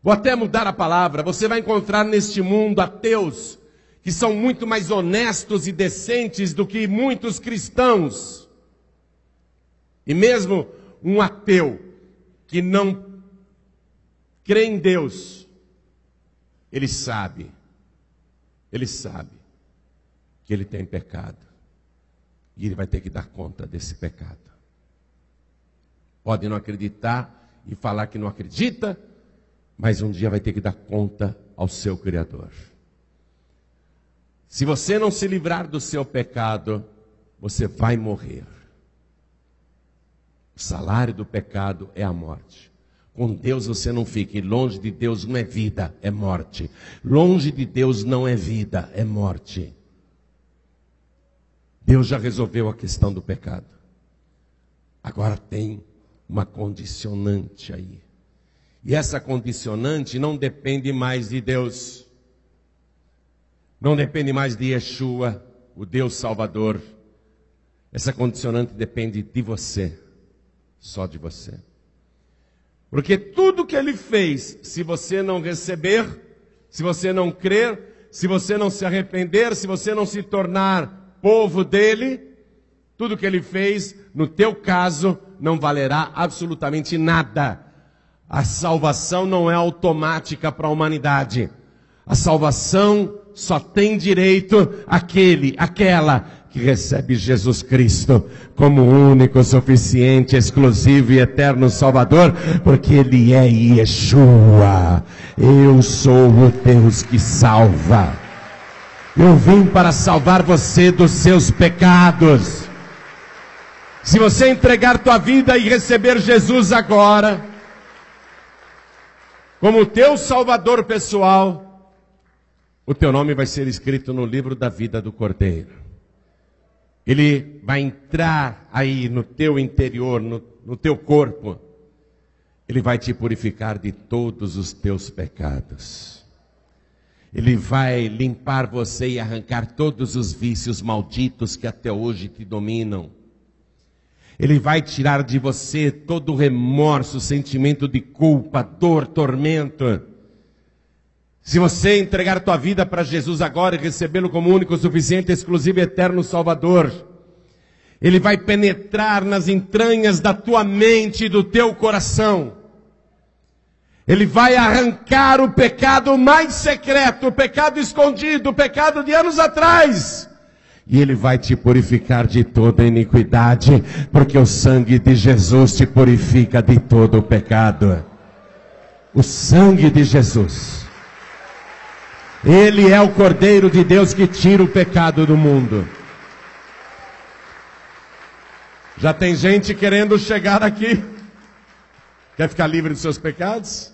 Vou até mudar a palavra. Você vai encontrar neste mundo ateus que são muito mais honestos e decentes do que muitos cristãos. E mesmo um ateu que não crê em Deus, ele sabe que ele tem pecado. E ele vai ter que dar conta desse pecado. Pode não acreditar e falar que não acredita, mas um dia vai ter que dar conta ao seu Criador. Se você não se livrar do seu pecado, você vai morrer. O salário do pecado é a morte. Com Deus você não fica, e longe de Deus não é vida, é morte. Longe de Deus não é vida, é morte. Deus já resolveu a questão do pecado. Agora tem uma condicionante aí. E essa condicionante não depende mais de Deus. Não depende mais de Yeshua, o Deus Salvador. Essa condicionante depende de você. só de você. Porque tudo que Ele fez, se você não receber, se você não crer, se você não se arrepender, se você não se tornar povo dEle, tudo que Ele fez, no teu caso, não valerá absolutamente nada. A salvação não é automática para a humanidade. A salvação só tem direito aquela que recebe Jesus Cristo como único, suficiente, exclusivo e eterno Salvador, porque Ele é Yeshua. Eu sou o Deus que salva. Eu vim para salvar você dos seus pecados. Se você entregar tua vida e receber Jesus agora, como teu Salvador pessoal, o teu nome vai ser escrito no livro da vida do Cordeiro. Ele vai entrar aí no teu interior, no teu corpo. Ele vai te purificar de todos os teus pecados. Ele vai limpar você e arrancar todos os vícios malditos que até hoje te dominam. Ele vai tirar de você todo o remorso, sentimento de culpa, dor, tormento. Se você entregar tua vida para Jesus agora e recebê-lo como único, suficiente, exclusivo e eterno Salvador, Ele vai penetrar nas entranhas da tua mente e do teu coração. Ele vai arrancar o pecado mais secreto, o pecado escondido, o pecado de anos atrás. E Ele vai te purificar de toda iniquidade, porque o sangue de Jesus te purifica de todo o pecado. O sangue de Jesus. Ele é o Cordeiro de Deus que tira o pecado do mundo. Já tem gente querendo chegar aqui. Quer ficar livre dos seus pecados?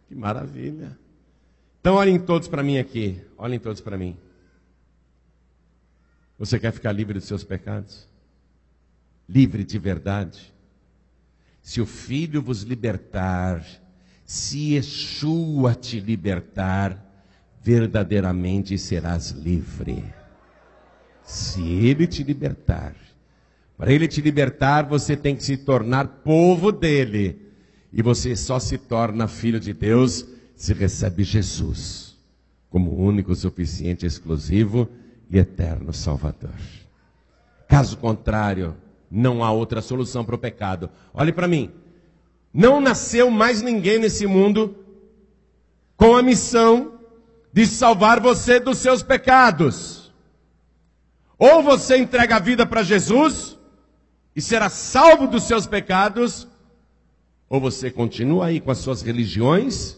Que maravilha. Então olhem todos para mim aqui. Olhem todos para mim. Você quer ficar livre dos seus pecados? Livre de verdade? Se o Filho vos libertar, se Yeshua te libertar, verdadeiramente serás livre. Se Ele te libertar. Para Ele te libertar, você tem que se tornar povo dEle. E você só se torna filho de Deus se recebe Jesus como único, suficiente, exclusivo e eterno Salvador. Caso contrário, não há outra solução para o pecado. Olhe para mim. Não nasceu mais ninguém nesse mundo com a missão de salvar você dos seus pecados. Ou você entrega a vida para Jesus e será salvo dos seus pecados, ou você continua aí com as suas religiões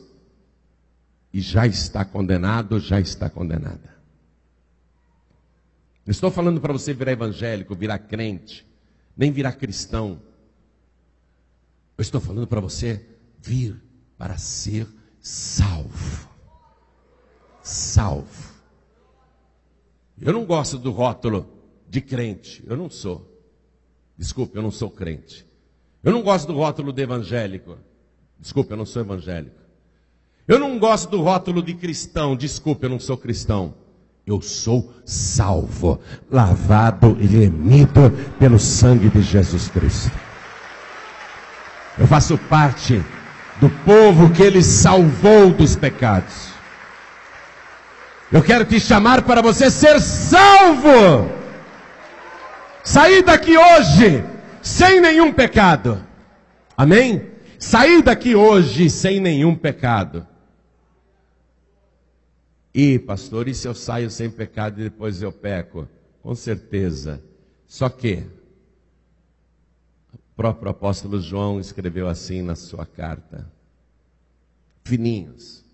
e já está condenado, já está condenada. Não estou falando para você virar evangélico, virar crente, nem virar cristão. Eu estou falando para você vir para ser salvo. Salvo. Eu não gosto do rótulo de crente. Eu não sou. Desculpe, eu não sou crente. Eu não gosto do rótulo de evangélico. Desculpe, eu não sou evangélico. Eu não gosto do rótulo de cristão. Desculpe, eu não sou cristão. Eu sou salvo, lavado e remido pelo sangue de Jesus Cristo. Eu faço parte do povo que Ele salvou dos pecados. Eu quero te chamar para você ser salvo. Sair daqui hoje sem nenhum pecado. Amém? Sair daqui hoje sem nenhum pecado. E pastor, e se eu saio sem pecado e depois eu peco? Com certeza. Só que o próprio apóstolo João escreveu assim na sua carta: Filhinhos,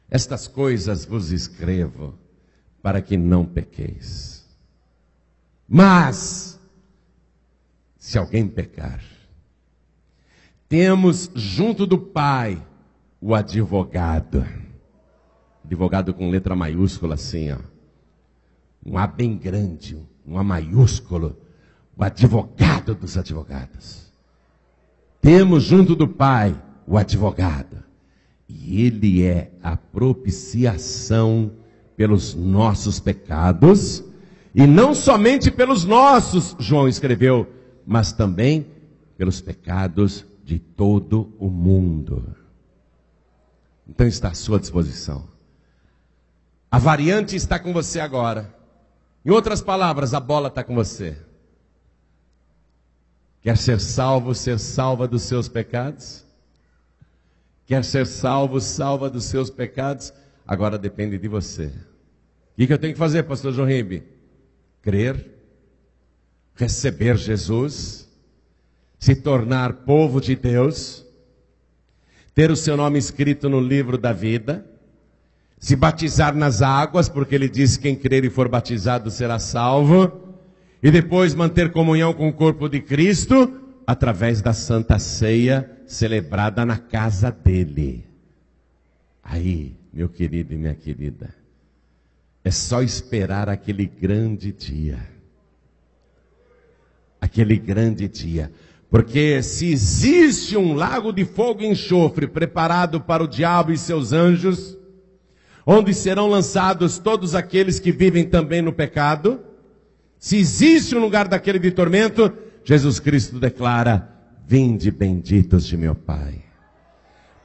estas coisas vos escrevo para que não pequeis. Mas, se alguém pecar, temos junto do Pai o advogado. Advogado com letra maiúscula assim, ó. Um A bem grande, um A maiúsculo. O advogado dos advogados. Temos junto do Pai o advogado. E Ele é a propiciação pelos nossos pecados. E não somente pelos nossos, João escreveu, mas também pelos pecados de todo o mundo. Então está à sua disposição. A variante está com você agora. Em outras palavras, a bola está com você. Quer ser salvo, ser salva dos seus pecados? Quer ser salvo, salva dos seus pecados? Agora depende de você. O que eu tenho que fazer, pastor João Ribe? Crer, receber Jesus, se tornar povo de Deus, ter o seu nome escrito no livro da vida, se batizar nas águas, porque ele disse que quem crer e for batizado será salvo, e depois manter comunhão com o corpo de Cristo, através da Santa Ceia, celebrada na casa dele. Aí, meu querido e minha querida, é só esperar aquele grande dia. Aquele grande dia. Porque se existe um lago de fogo e enxofre preparado para o diabo e seus anjos, onde serão lançados todos aqueles que vivem também no pecado, se existe um lugar daquele de tormento, Jesus Cristo declara: vinde benditos de meu Pai,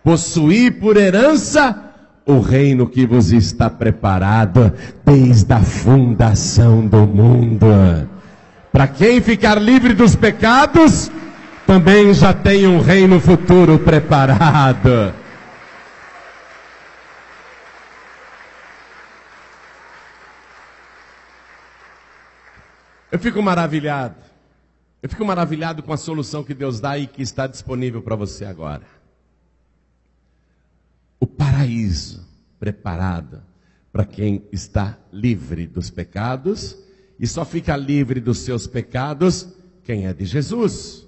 possuí por herança o reino que vos está preparado desde a fundação do mundo. Para quem ficar livre dos pecados, também já tem um reino futuro preparado. Eu fico maravilhado. Eu fico maravilhado com a solução que Deus dá e que está disponível para você agora. O paraíso preparado para quem está livre dos pecados, e só fica livre dos seus pecados quem é de Jesus.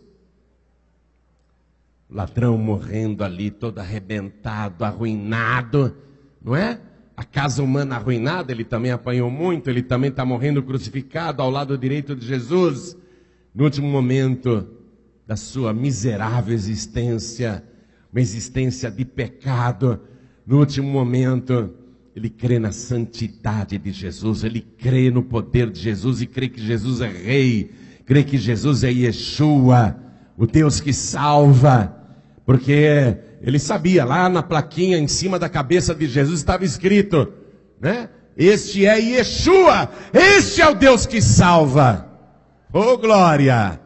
O ladrão morrendo ali, todo arrebentado, arruinado, não é? A casa humana arruinada, ele também apanhou muito, ele também está morrendo crucificado ao lado direito de Jesus. No último momento da sua miserável existência, uma existência de pecado, no último momento, ele crê na santidade de Jesus, ele crê no poder de Jesus e crê que Jesus é rei, crê que Jesus é Yeshua, o Deus que salva, porque ele sabia, lá na plaquinha em cima da cabeça de Jesus estava escrito, né? Este é Yeshua, este é o Deus que salva. Oh glória!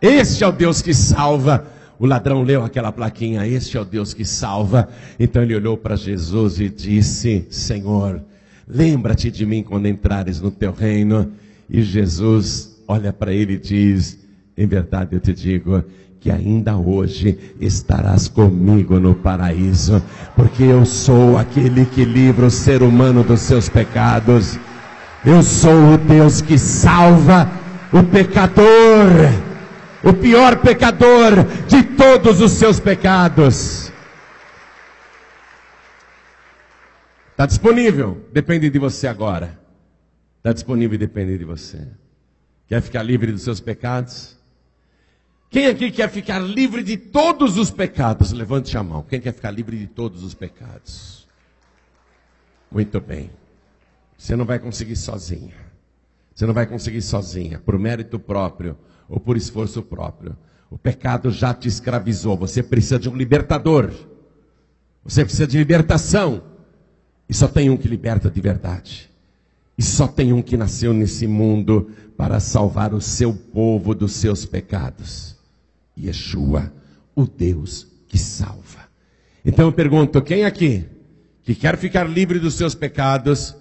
Este é o Deus que salva. O ladrão leu aquela plaquinha, este é o Deus que salva. Então ele olhou para Jesus e disse: Senhor, lembra-te de mim quando entrares no teu reino. E Jesus olha para ele e diz: em verdade eu te digo que ainda hoje estarás comigo no paraíso, porque eu sou aquele que livra o ser humano dos seus pecados. Eu sou o Deus que salva o pecador, o pior pecador de todos os seus pecados. Está disponível, depende de você agora. Está disponível e depende de você. Quer ficar livre dos seus pecados? Quem aqui quer ficar livre de todos os pecados? Levante a mão. Quem quer ficar livre de todos os pecados? Muito bem. Você não vai conseguir sozinho. Você não vai conseguir sozinha, por mérito próprio ou por esforço próprio. O pecado já te escravizou. Você precisa de um libertador. Você precisa de libertação. E só tem um que liberta de verdade. E só tem um que nasceu nesse mundo para salvar o seu povo dos seus pecados. Yeshua, o Deus que salva. Então eu pergunto, quem aqui que quer ficar livre dos seus pecados,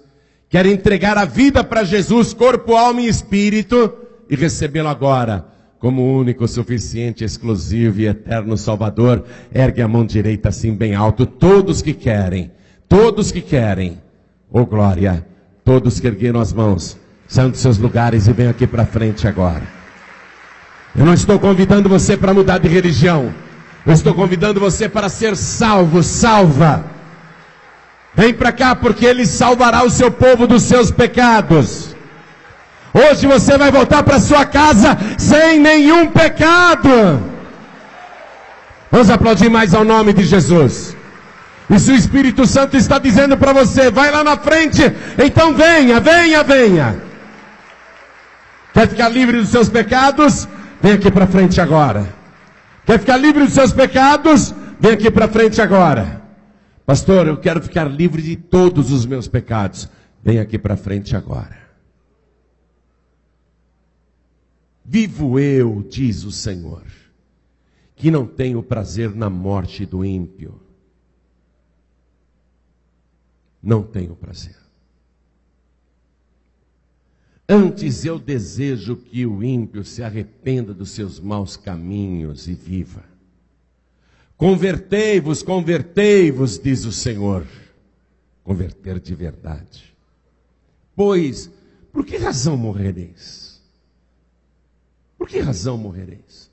quer entregar a vida para Jesus, corpo, alma e espírito, e recebê-lo agora como único, suficiente, exclusivo e eterno Salvador? Ergue a mão direita assim bem alto. Todos que querem, oh glória, todos que ergueram as mãos, saiam dos seus lugares e venham aqui para frente agora. Eu não estou convidando você para mudar de religião, eu estou convidando você para ser salvo, salva. Vem para cá, porque Ele salvará o seu povo dos seus pecados. Hoje você vai voltar para sua casa sem nenhum pecado. Vamos aplaudir mais ao nome de Jesus. E se o Espírito Santo está dizendo para você, vai lá na frente, então venha, venha, venha. Quer ficar livre dos seus pecados? Vem aqui para frente agora. Quer ficar livre dos seus pecados? Vem aqui para frente agora. Pastor, eu quero ficar livre de todos os meus pecados. Vem aqui para frente agora. Vivo eu, diz o Senhor, que não tenho prazer na morte do ímpio. Não tenho prazer. Antes eu desejo que o ímpio se arrependa dos seus maus caminhos e viva. Convertei-vos, convertei-vos, diz o Senhor. Converter de verdade. Pois, por que razão morrereis? Por que razão morrereis?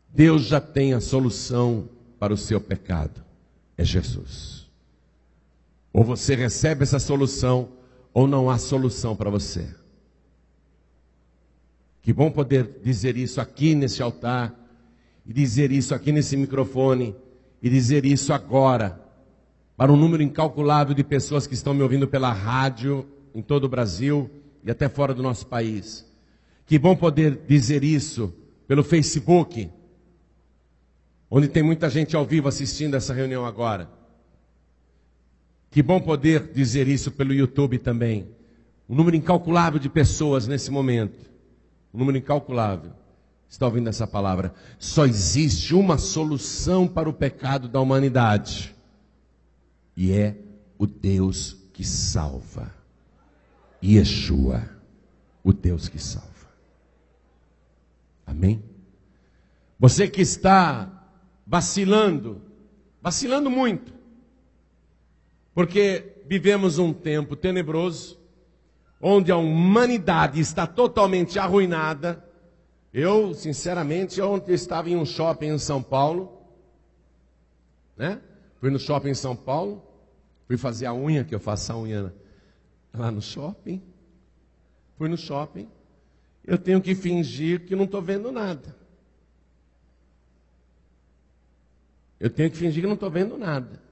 Deus já tem a solução para o seu pecado. É Jesus. Ou você recebe essa solução, ou não há solução para você. Que bom poder dizer isso aqui nesse altar, e dizer isso aqui nesse microfone, e dizer isso agora, para um número incalculável de pessoas que estão me ouvindo pela rádio, em todo o Brasil, e até fora do nosso país. Que bom poder dizer isso pelo Facebook, onde tem muita gente ao vivo assistindo essa reunião agora. Que bom poder dizer isso pelo YouTube também. Um número incalculável de pessoas nesse momento. Um número incalculável está ouvindo essa palavra. Só existe uma solução para o pecado da humanidade. E é o Deus que salva. Yeshua, o Deus que salva. Amém? Você que está vacilando muito, porque vivemos um tempo tenebroso, onde a humanidade está totalmente arruinada. Eu, sinceramente, ontem estava em um shopping em São Paulo, né? Fui no shopping em São Paulo, fui fazer a unha, que eu faço a unha lá no shopping. Fui no shopping, eu tenho que fingir que não estou vendo nada. Eu tenho que fingir que não estou vendo nada.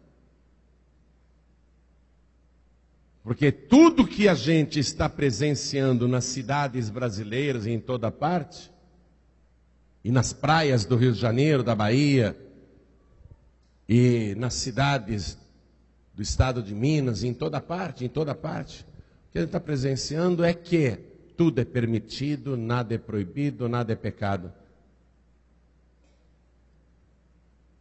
Porque tudo que a gente está presenciando nas cidades brasileiras e em toda parte, e nas praias do Rio de Janeiro, da Bahia, e nas cidades do estado de Minas, e em toda parte, o que a gente está presenciando é que tudo é permitido, nada é proibido, nada é pecado.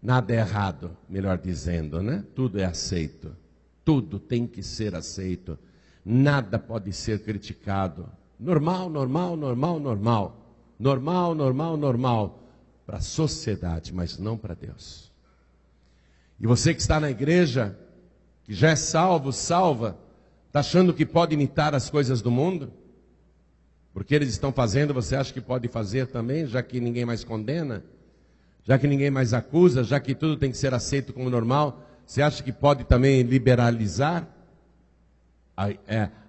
Nada é errado, melhor dizendo, né? Tudo é aceito. Tudo tem que ser aceito. Nada pode ser criticado. Normal, normal, normal, normal. Normal, normal, normal. Para a sociedade, mas não para Deus. E você que está na igreja, que já é salvo, salva, está achando que pode imitar as coisas do mundo? Porque eles estão fazendo, você acha que pode fazer também, já que ninguém mais condena? Já que ninguém mais acusa, já que tudo tem que ser aceito como normal, você acha que pode também liberalizar?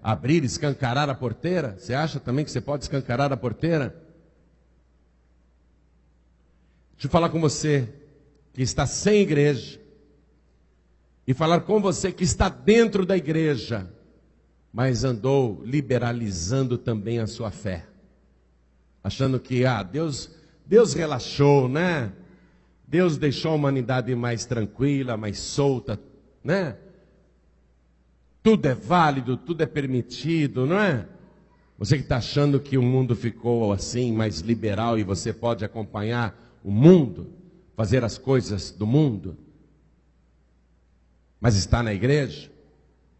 Abrir, escancarar a porteira? Você acha também que você pode escancarar a porteira? Deixa eu falar com você que está sem igreja, e falar com você que está dentro da igreja, mas andou liberalizando também a sua fé, achando que Deus relaxou, né? Deus deixou a humanidade mais tranquila, mais solta, né? Tudo é válido, tudo é permitido, não é? Você que está achando que o mundo ficou assim, mais liberal, e você pode acompanhar o mundo, fazer as coisas do mundo, mas está na igreja,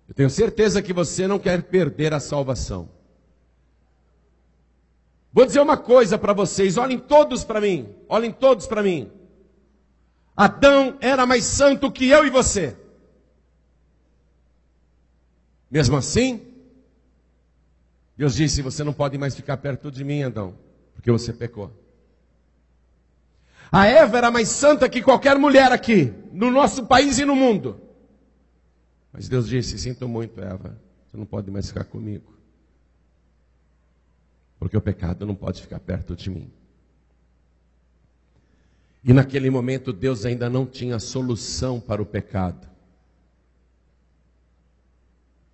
eu tenho certeza que você não quer perder a salvação. Vou dizer uma coisa para vocês, olhem todos para mim, olhem todos para mim. Adão era mais santo que eu e você. Mesmo assim, Deus disse, você não pode mais ficar perto de mim, Adão, porque você pecou. A Eva era mais santa que qualquer mulher aqui, no nosso país e no mundo. Mas Deus disse, sinto muito, Eva, você não pode mais ficar comigo. Porque o pecado não pode ficar perto de mim. E naquele momento Deus ainda não tinha solução para o pecado.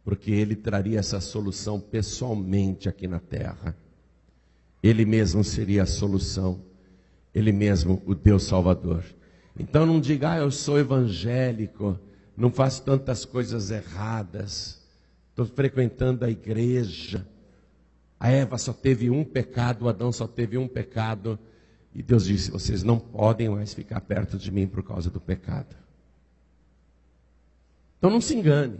Porque Ele traria essa solução pessoalmente aqui na terra. Ele mesmo seria a solução. Ele mesmo, o Deus Salvador. Então não diga, eu sou evangélico, não faço tantas coisas erradas, estou frequentando a igreja. A Eva só teve um pecado, o Adão só teve um pecado. E Deus disse, vocês não podem mais ficar perto de mim por causa do pecado. Então não se engane.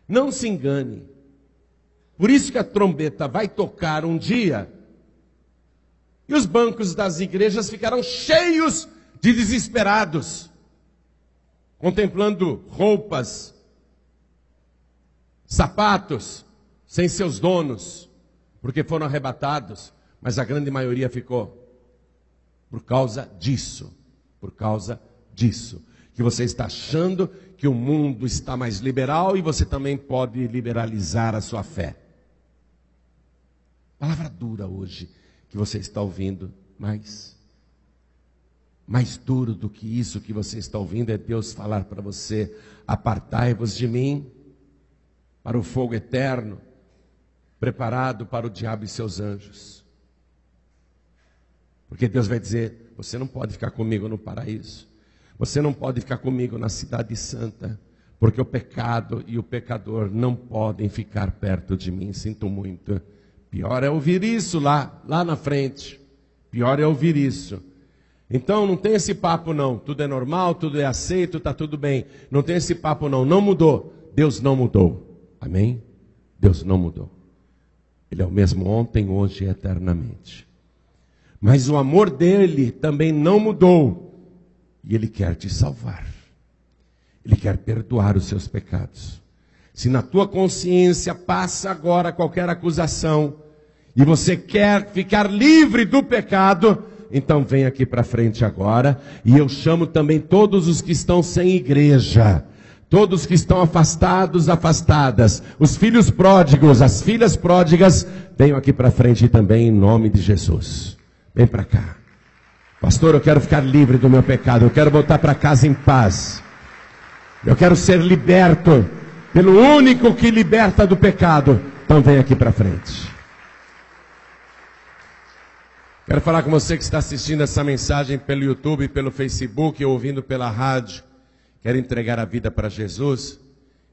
Não se engane. Por isso que a trombeta vai tocar um dia. E os bancos das igrejas ficarão cheios de desesperados. Contemplando roupas, sapatos, sem seus donos. Porque foram arrebatados. Mas a grande maioria ficou. Por causa disso. Por causa disso. Que você está achando que o mundo está mais liberal e você também pode liberalizar a sua fé. Palavra dura hoje que você está ouvindo, mas mais duro do que isso que você está ouvindo é Deus falar para você: apartai-vos de mim para o fogo eterno, preparado para o diabo e seus anjos. Porque Deus vai dizer: você não pode ficar comigo no paraíso. Você não pode ficar comigo na cidade santa, porque o pecado e o pecador não podem ficar perto de mim. Sinto muito. Pior é ouvir isso lá na frente. Pior é ouvir isso. Então não tem esse papo não. Tudo é normal, tudo é aceito, está tudo bem. Não tem esse papo não. Não mudou. Deus não mudou. Amém? Deus não mudou. Ele é o mesmo ontem, hoje e eternamente. Mas o amor dele também não mudou. E Ele quer te salvar. Ele quer perdoar os seus pecados. Se na tua consciência passa agora qualquer acusação, e você quer ficar livre do pecado, então vem aqui para frente agora. E eu chamo também todos os que estão sem igreja. Todos que estão afastados, afastadas. Os filhos pródigos, as filhas pródigas, venham aqui para frente também em nome de Jesus. Vem para cá. Pastor, eu quero ficar livre do meu pecado. Eu quero voltar para casa em paz. Eu quero ser liberto pelo único que liberta do pecado. Então vem aqui para frente. Quero falar com você que está assistindo essa mensagem pelo YouTube, pelo Facebook, ou ouvindo pela rádio. Quer entregar a vida para Jesus?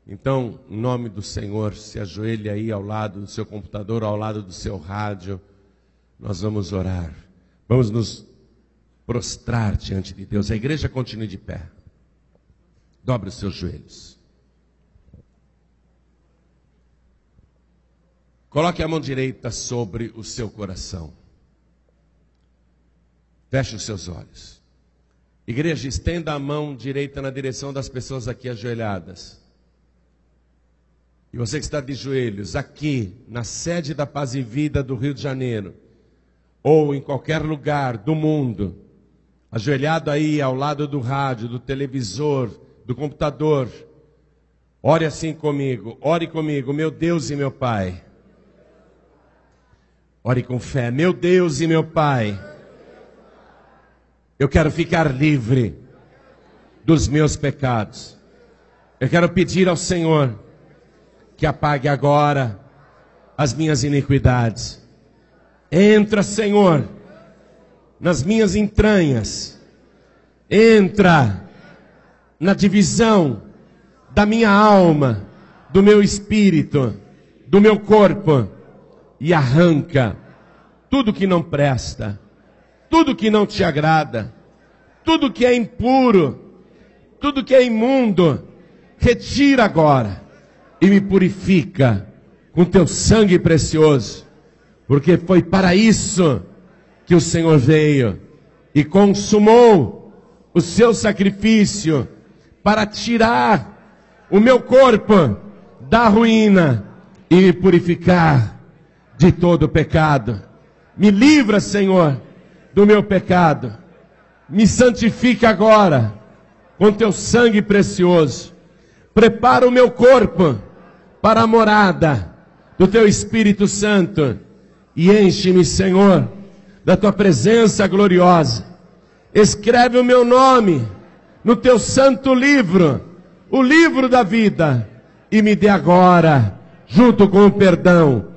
Então, em nome do Senhor, se ajoelhe aí ao lado do seu computador, ao lado do seu rádio. Nós vamos orar. Vamos nos prostrar diante de Deus. A igreja continue de pé. Dobre os seus joelhos. Coloque a mão direita sobre o seu coração. Feche os seus olhos. Igreja, estenda a mão direita na direção das pessoas aqui ajoelhadas. E você que está de joelhos, aqui, na sede da Paz e Vida do Rio de Janeiro, ou em qualquer lugar do mundo, ajoelhado aí ao lado do rádio, do televisor, do computador, ore assim comigo, ore comigo, meu Deus e meu Pai. Ore com fé, meu Deus e meu Pai. Eu quero ficar livre dos meus pecados. Eu quero pedir ao Senhor que apague agora as minhas iniquidades. Entra, Senhor, nas minhas entranhas. Entra na divisão da minha alma, do meu espírito, do meu corpo, e arranca tudo que não presta, tudo que não te agrada, tudo que é impuro, tudo que é imundo. Retira agora e me purifica com teu sangue precioso, porque foi para isso que o Senhor veio e consumou o seu sacrifício, para tirar o meu corpo da ruína e me purificar de todo o pecado. Me livra, Senhor, do meu pecado. Me santifica agora com teu sangue precioso. Prepara o meu corpo para a morada do teu Espírito Santo e enche-me, Senhor, da tua presença gloriosa. Escreve o meu nome no teu santo livro, o livro da vida, e me dê agora, junto com o perdão,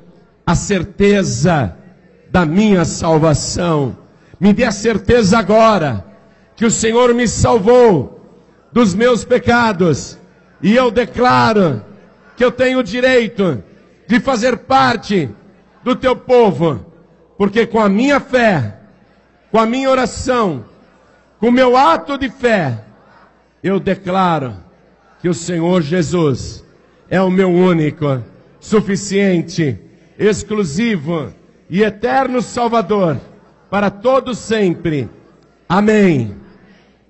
a certeza da minha salvação. Me dê a certeza agora que o Senhor me salvou dos meus pecados. E eu declaro que eu tenho o direito de fazer parte do teu povo. Porque com a minha fé, com a minha oração, com o meu ato de fé, eu declaro que o Senhor Jesus é o meu único, suficiente, exclusivo e eterno Salvador para todos sempre. Amém.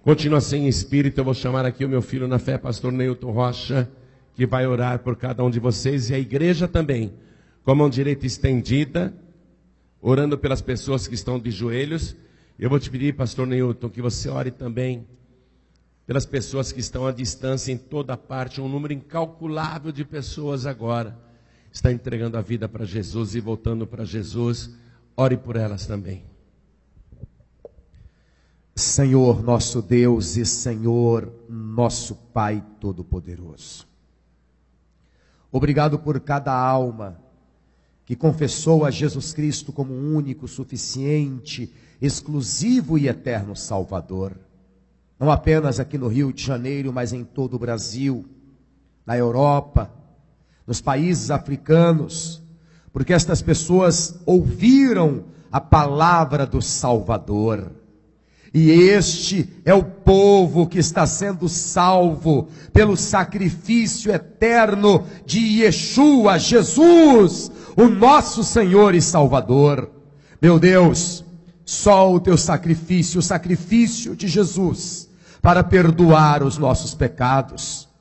Continua sem espírito. Eu vou chamar aqui o meu filho na fé, pastor Neilton Rocha, que vai orar por cada um de vocês, e a igreja também, com a mão direita estendida, orando pelas pessoas que estão de joelhos. Eu vou te pedir, pastor Neilton, que você ore também pelas pessoas que estão à distância em toda parte. Um número incalculável de pessoas agora está entregando a vida para Jesus e voltando para Jesus. Ore por elas também. Senhor nosso Deus e Senhor nosso Pai Todo-Poderoso, obrigado por cada alma que confessou a Jesus Cristo como único, suficiente, exclusivo e eterno Salvador. Não apenas aqui no Rio de Janeiro, mas em todo o Brasil, na Europa, nos países africanos, porque estas pessoas ouviram a palavra do Salvador. E este é o povo que está sendo salvo pelo sacrifício eterno de Yeshua, Jesus, o nosso Senhor e Salvador. Meu Deus, só o teu sacrifício, o sacrifício de Jesus, para perdoar os nossos pecados.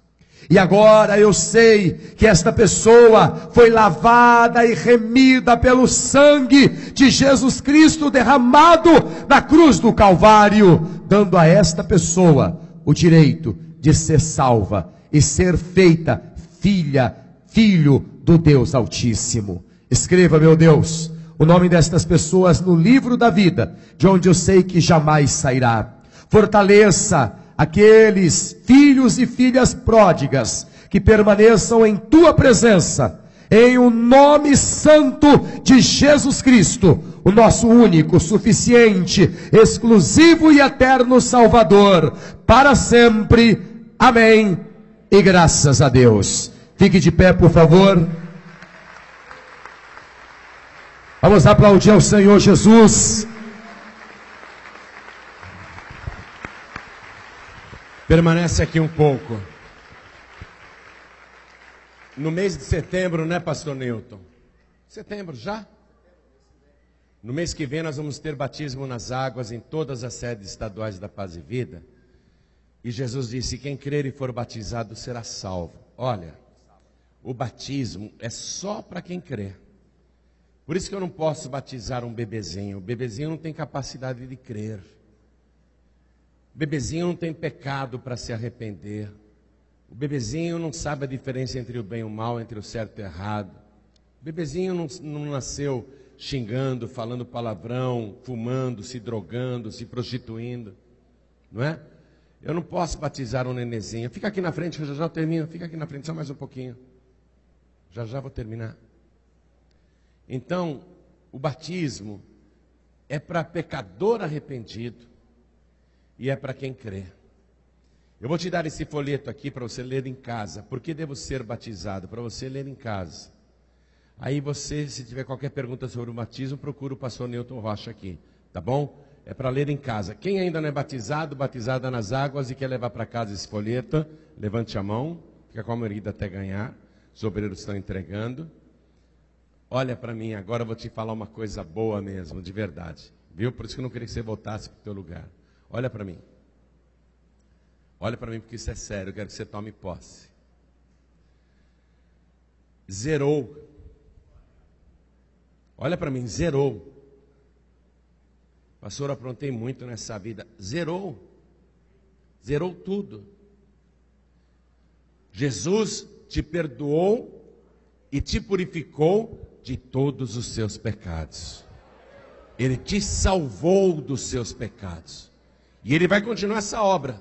E agora eu sei que esta pessoa foi lavada e remida pelo sangue de Jesus Cristo derramado na cruz do Calvário, dando a esta pessoa o direito de ser salva e ser feita filha, filho do Deus Altíssimo. Escreva, meu Deus, o nome destas pessoas no livro da vida, de onde eu sei que jamais sairá. Fortaleça aqueles filhos e filhas pródigas que permaneçam em tua presença, em o nome santo de Jesus Cristo, o nosso único, suficiente, exclusivo e eterno Salvador, para sempre. Amém. E graças a Deus. Fique de pé, por favor. Vamos aplaudir ao Senhor Jesus. Permanece aqui um pouco. No mês de setembro, né, pastor Newton? Setembro já? No mês que vem nós vamos ter batismo nas águas em todas as sedes estaduais da Paz e Vida. E Jesus disse: quem crer e for batizado será salvo. Olha, o batismo é só para quem crê. Por isso que eu não posso batizar um bebezinho. O bebezinho não tem capacidade de crer. O bebezinho não tem pecado para se arrepender. O bebezinho não sabe a diferença entre o bem e o mal, entre o certo e o errado. O bebezinho não nasceu xingando, falando palavrão, fumando, se drogando, se prostituindo. Não é? Eu não posso batizar um nenezinho. Fica aqui na frente, que eu já termino. Fica aqui na frente, só mais um pouquinho. Já vou terminar. Então, o batismo é para pecador arrependido e é para quem crê. Eu vou te dar esse folheto aqui para você ler em casa. Por que devo ser batizado? Para você ler em casa. Aí você, se tiver qualquer pergunta sobre o batismo, procura o pastor Neilton Rocha aqui, tá bom? É para ler em casa. Quem ainda não é batizado, batizada nas águas e quer levar para casa esse folheto, levante a mão, fica com a maioria até ganhar. Os obreiros estão entregando. Olha para mim, agora eu vou te falar uma coisa boa mesmo, de verdade. Viu? Por isso que eu não queria que você voltasse para o teu lugar. Olha para mim. Olha para mim, porque isso é sério, eu quero que você tome posse. Zerou. Olha para mim, zerou. Pastor, aprontei muito nessa vida. Zerou. Zerou tudo. Jesus te perdoou e te purificou de todos os seus pecados. Ele te salvou dos seus pecados. E Ele vai continuar essa obra,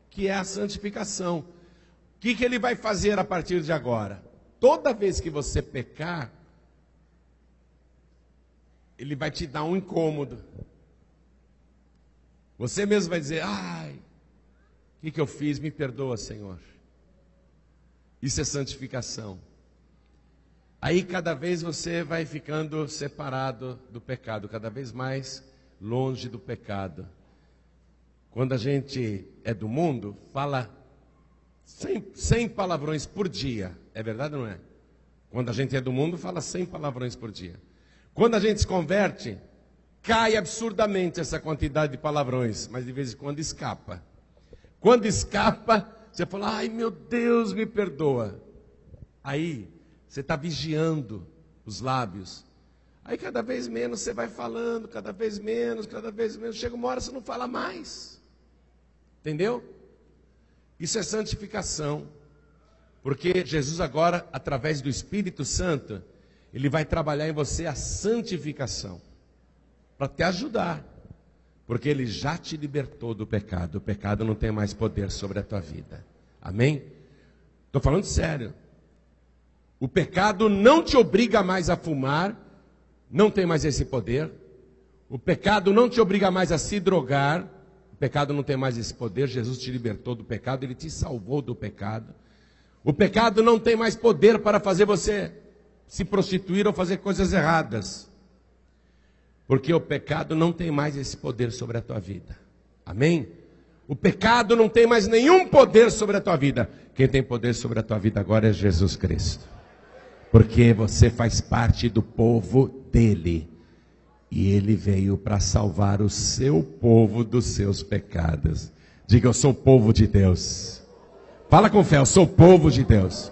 que é a santificação. O que Ele vai fazer a partir de agora? Toda vez que você pecar, Ele vai te dar um incômodo. Você mesmo vai dizer, ai, o que eu fiz? Me perdoa, Senhor. Isso é santificação. Aí cada vez você vai ficando separado do pecado, cada vez mais longe do pecado. Quando a gente é do mundo, fala 100 palavrões por dia. É verdade ou não é? Quando a gente é do mundo, fala 100 palavrões por dia. Quando a gente se converte, cai absurdamente essa quantidade de palavrões, mas de vez em quando escapa. Quando escapa, você fala, ai meu Deus, me perdoa. Aí, você está vigiando os lábios. Aí cada vez menos você vai falando, cada vez menos. Chega uma hora você não fala mais. Entendeu? Isso é santificação. Porque Jesus agora, através do Espírito Santo, Ele vai trabalhar em você a santificação. Para te ajudar. Porque Ele já te libertou do pecado. O pecado não tem mais poder sobre a tua vida. Amém? Estou falando sério. O pecado não te obriga mais a fumar. Não tem mais esse poder. O pecado não te obriga mais a se drogar. O pecado não tem mais esse poder. Jesus te libertou do pecado. Ele te salvou do pecado. O pecado não tem mais poder para fazer você se prostituir ou fazer coisas erradas. Porque o pecado não tem mais esse poder sobre a tua vida. Amém? O pecado não tem mais nenhum poder sobre a tua vida. Quem tem poder sobre a tua vida agora é Jesus Cristo. Porque você faz parte do povo dele. E ele veio para salvar o seu povo dos seus pecados. Diga, eu sou o povo de Deus. Fala com fé, eu sou o povo de Deus.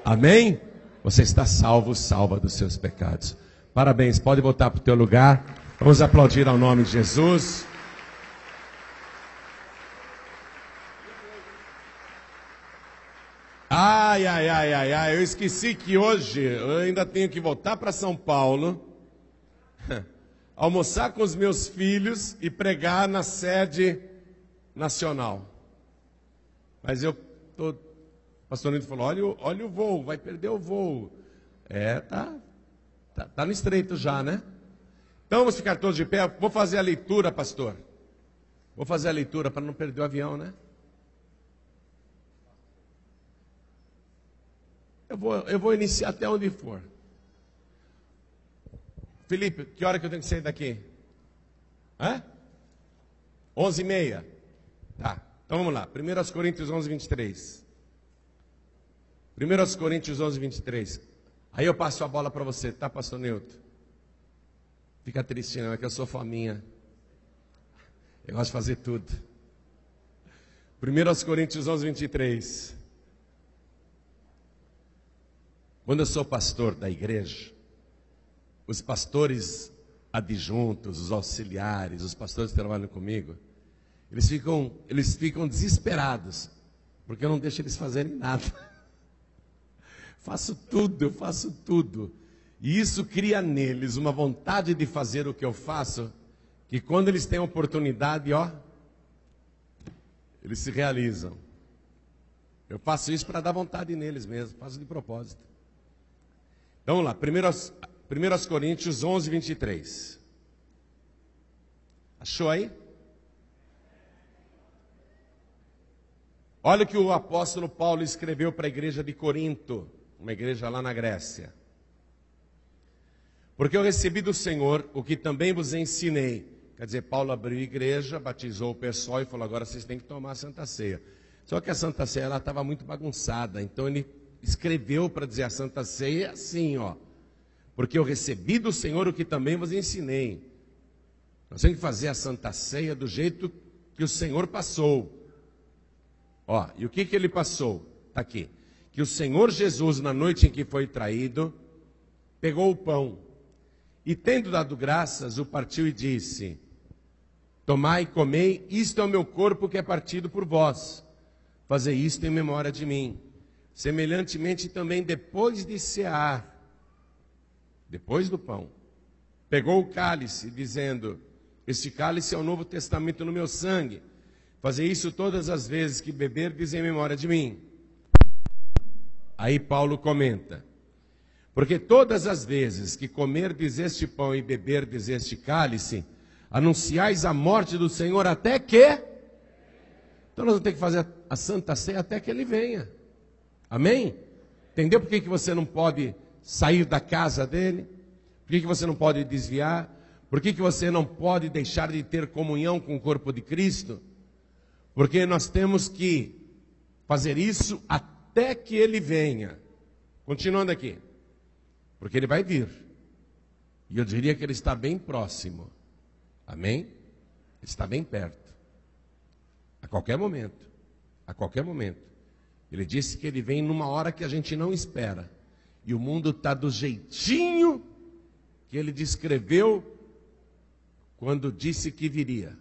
Amém? Você está salvo, salva dos seus pecados. Parabéns, pode voltar para o teu lugar. Vamos aplaudir ao nome de Jesus. Ai, eu esqueci que hoje eu ainda tenho que voltar para São Paulo, almoçar com os meus filhos e pregar na sede nacional. Mas o pastor Nito falou, olha o voo, vai perder o voo. Tá no estreito já, né? Então vamos ficar todos de pé. Vou fazer a leitura, pastor. Vou fazer a leitura para não perder o avião, né? Eu vou iniciar até onde for. Felipe, que hora que eu tenho que sair daqui? 11h30. Tá, então vamos lá. 1 Coríntios 11, 23. 1 Coríntios 11, 23. Aí eu passo a bola para você, tá, pastor Nilton? Fica triste não, é que eu sou fominha. Eu gosto de fazer tudo. 1 Coríntios 11, 23. Quando eu sou pastor da igreja, os pastores adjuntos, os auxiliares, os pastores que trabalham comigo, eles ficam desesperados, porque eu não deixo eles fazerem nada. Eu faço tudo. E isso cria neles uma vontade de fazer o que eu faço, que quando eles têm a oportunidade, eles se realizam. Eu faço isso para dar vontade neles mesmo, faço de propósito. Então vamos lá, 1 Coríntios 11, 23. Achou aí? Olha o que o apóstolo Paulo escreveu para a igreja de Corinto, uma igreja lá na Grécia. Porque eu recebi do Senhor o que também vos ensinei. Quer dizer, Paulo abriu a igreja, batizou o pessoal e falou, agora vocês têm que tomar a Santa Ceia. Só que a Santa Ceia ela estava muito bagunçada, então ele escreveu para dizer a Santa Ceia assim, porque eu recebi do Senhor o que também vos ensinei. Nós temos que fazer a Santa Ceia do jeito que o Senhor passou. E o que ele passou? Está aqui. Que o Senhor Jesus, na noite em que foi traído, pegou o pão e, tendo dado graças, o partiu e disse, tomai e comei, isto é o meu corpo que é partido por vós. Fazei isto em memória de mim. Semelhantemente também depois de cear, depois do pão, pegou o cálice, dizendo, este cálice é o novo testamento no meu sangue. Fazei isso todas as vezes que beberdes em memória de mim. Aí Paulo comenta, porque todas as vezes que comerdes este pão e beberdes este cálice, anunciais a morte do Senhor até que... Então nós vamos ter que fazer a Santa Ceia até que Ele venha. Amém? Entendeu por que você não pode sair da casa dele? Por que você não pode desviar? Por que você não pode deixar de ter comunhão com o corpo de Cristo? Porque nós temos que fazer isso até que Ele venha. Continuando aqui. Porque Ele vai vir. E eu diria que Ele está bem próximo. Amém? Ele está bem perto. A qualquer momento. A qualquer momento. Ele disse que Ele vem numa hora que a gente não espera. E o mundo está do jeitinho que Ele descreveu quando disse que viria.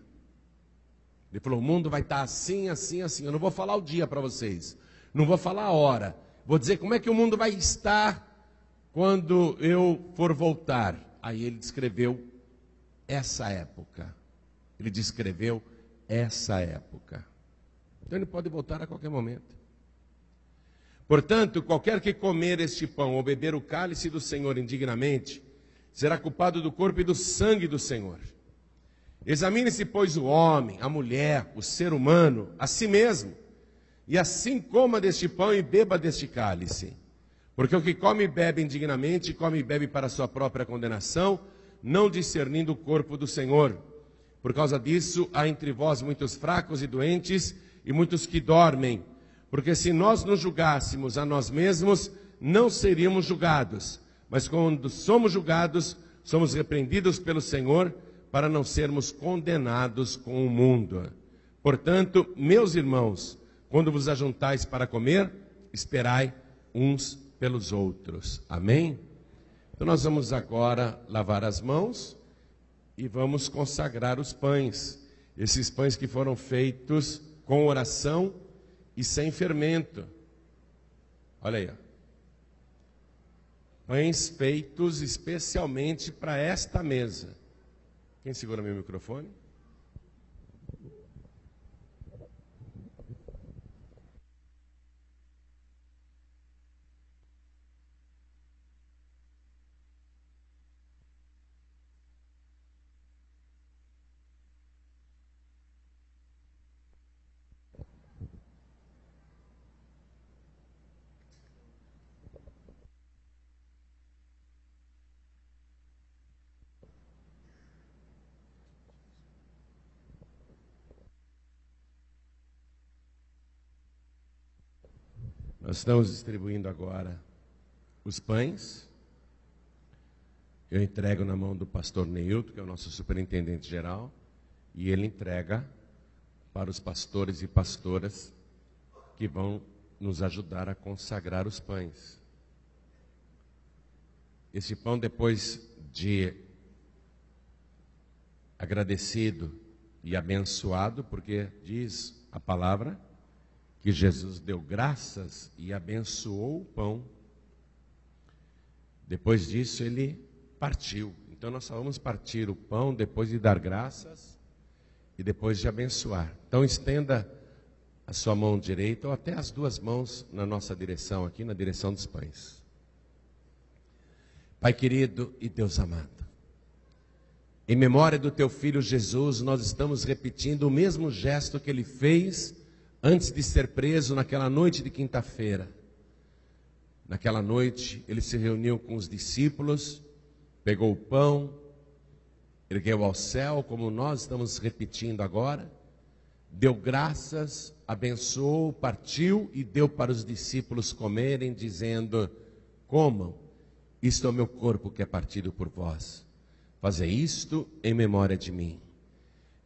Ele falou, o mundo vai estar assim, assim, assim. Eu não vou falar o dia para vocês. Não vou falar a hora. Vou dizer como é que o mundo vai estar quando eu for voltar. Aí ele descreveu essa época. Ele descreveu essa época. Então ele pode voltar a qualquer momento. Portanto, qualquer que comer este pão ou beber o cálice do Senhor indignamente, será culpado do corpo e do sangue do Senhor. Examine-se, pois, o homem, a mulher, o ser humano, a si mesmo, e assim coma deste pão e beba deste cálice. Porque o que come e bebe indignamente, come e bebe para a sua própria condenação, não discernindo o corpo do Senhor. Por causa disso, há entre vós muitos fracos e doentes, e muitos que dormem. Porque se nós nos julgássemos a nós mesmos, não seríamos julgados. Mas quando somos julgados, somos repreendidos pelo Senhor, para não sermos condenados com o mundo. Portanto, meus irmãos, quando vos ajuntais para comer, esperai uns pelos outros. Amém? Então nós vamos agora lavar as mãos e vamos consagrar os pães. Esses pães que foram feitos com oração e sem fermento. Olha aí, ó. Pães feitos especialmente para esta mesa. Quem segura meu microfone? Nós estamos distribuindo agora os pães. Eu entrego na mão do pastor Neilton, que é o nosso superintendente geral, e ele entrega para os pastores e pastoras que vão nos ajudar a consagrar os pães. Esse pão, depois de agradecido e abençoado, porque diz a palavra que Jesus deu graças e abençoou o pão. Depois disso ele partiu. Então nós só vamos partir o pão depois de dar graças e depois de abençoar. Então estenda a sua mão direita ou até as duas mãos na nossa direção aqui, na direção dos pães. Pai querido e Deus amado, em memória do teu filho Jesus, nós estamos repetindo o mesmo gesto que ele fez antes de ser preso naquela noite de quinta-feira. Naquela noite, ele se reuniu com os discípulos, pegou o pão, ergueu ao céu, como nós estamos repetindo agora, deu graças, abençoou, partiu e deu para os discípulos comerem, dizendo: comam, isto é o meu corpo que é partido por vós. Fazei isto em memória de mim.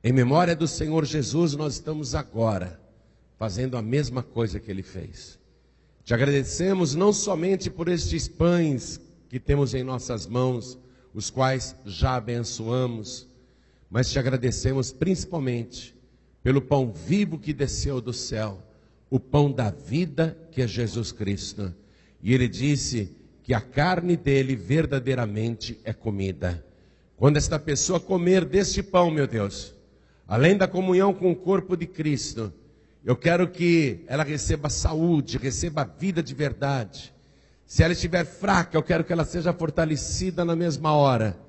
Em memória do Senhor Jesus, nós estamos agora fazendo a mesma coisa que ele fez. Te agradecemos não somente por estes pães que temos em nossas mãos, os quais já abençoamos, mas te agradecemos principalmente pelo pão vivo que desceu do céu, o pão da vida que é Jesus Cristo. E ele disse que a carne dele verdadeiramente é comida. Quando esta pessoa comer deste pão, meu Deus, além da comunhão com o corpo de Cristo, eu quero que ela receba saúde, receba vida de verdade. Se ela estiver fraca, eu quero que ela seja fortalecida na mesma hora.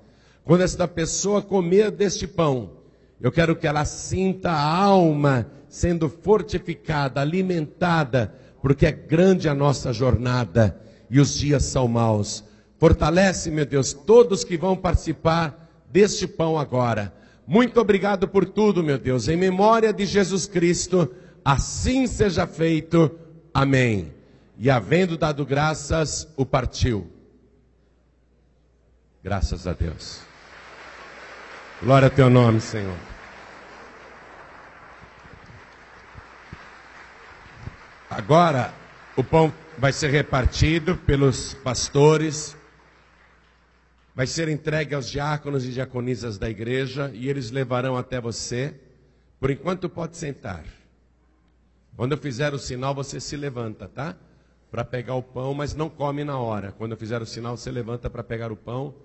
quando esta pessoa comer deste pão, eu quero que ela sinta a alma sendo fortificada, alimentada, porque é grande a nossa jornada e os dias são maus. Fortalece, meu Deus, todos que vão participar deste pão agora. Muito obrigado por tudo, meu Deus. Em memória de Jesus Cristo, assim seja feito. Amém. E havendo dado graças, o partiu. Graças a Deus. Glória ao teu nome, Senhor. Agora, o pão vai ser repartido pelos pastores, vai ser entregue aos diáconos e diaconisas da igreja, e eles levarão até você. Por enquanto, pode sentar. Quando eu fizer o sinal, você se levanta, tá? Para pegar o pão, mas não come na hora. Quando eu fizer o sinal, você levanta para pegar o pão,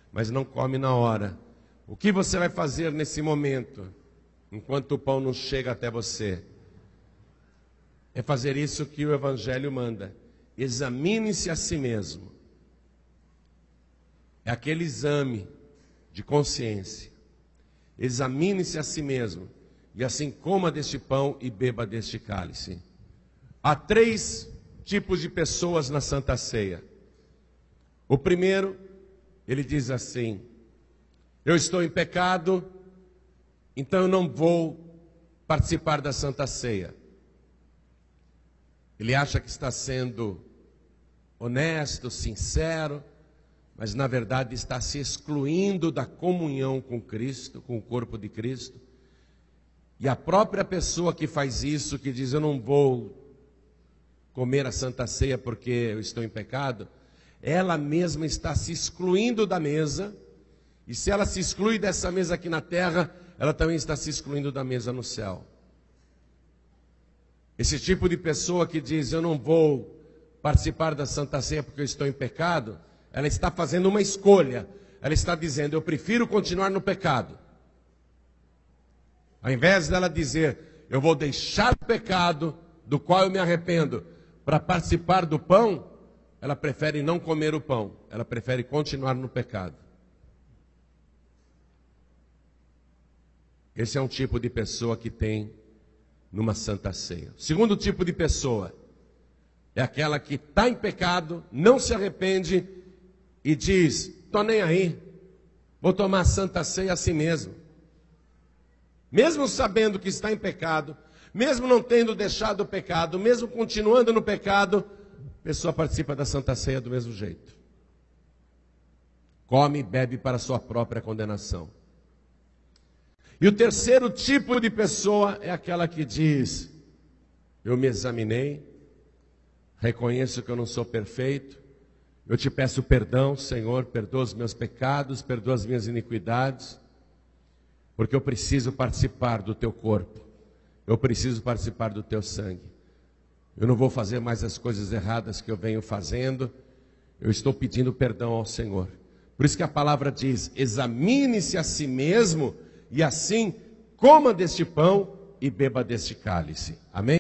mas não come na hora. O que você vai fazer nesse momento, enquanto o pão não chega até você? É fazer isso que o Evangelho manda. Examine-se a si mesmo. É aquele exame de consciência. Examine-se a si mesmo. E assim coma deste pão e beba deste cálice. Há 3 tipos de pessoas na Santa Ceia. O primeiro, ele diz assim: eu estou em pecado, então eu não vou participar da Santa Ceia. Ele acha que está sendo honesto, sincero, mas na verdade está se excluindo da comunhão com Cristo, com o corpo de Cristo. E a própria pessoa que faz isso, que diz eu não vou comer a Santa Ceia porque eu estou em pecado, ela mesma está se excluindo da mesa. E se ela se exclui dessa mesa aqui na terra, ela também está se excluindo da mesa no céu. Esse tipo de pessoa que diz eu não vou participar da Santa Ceia porque eu estou em pecado, ela está fazendo uma escolha. Ela está dizendo eu prefiro continuar no pecado. Ao invés dela dizer eu vou deixar o pecado do qual eu me arrependo para participar do pão, ela prefere não comer o pão. Ela prefere continuar no pecado. Esse é um tipo de pessoa que tem numa Santa Ceia. O segundo tipo de pessoa é aquela que está em pecado, não se arrepende e diz, estou nem aí, vou tomar a Santa Ceia assim mesmo. Mesmo sabendo que está em pecado, mesmo não tendo deixado o pecado, mesmo continuando no pecado, a pessoa participa da Santa Ceia do mesmo jeito. Come e bebe para a sua própria condenação. E o terceiro tipo de pessoa é aquela que diz, eu me examinei, reconheço que eu não sou perfeito, eu te peço perdão, Senhor, perdoa os meus pecados, perdoa as minhas iniquidades, porque eu preciso participar do teu corpo, eu preciso participar do teu sangue. Eu não vou fazer mais as coisas erradas que eu venho fazendo, eu estou pedindo perdão ao Senhor. Por isso que a palavra diz, examine-se a si mesmo, e assim, coma deste pão e beba deste cálice. Amém?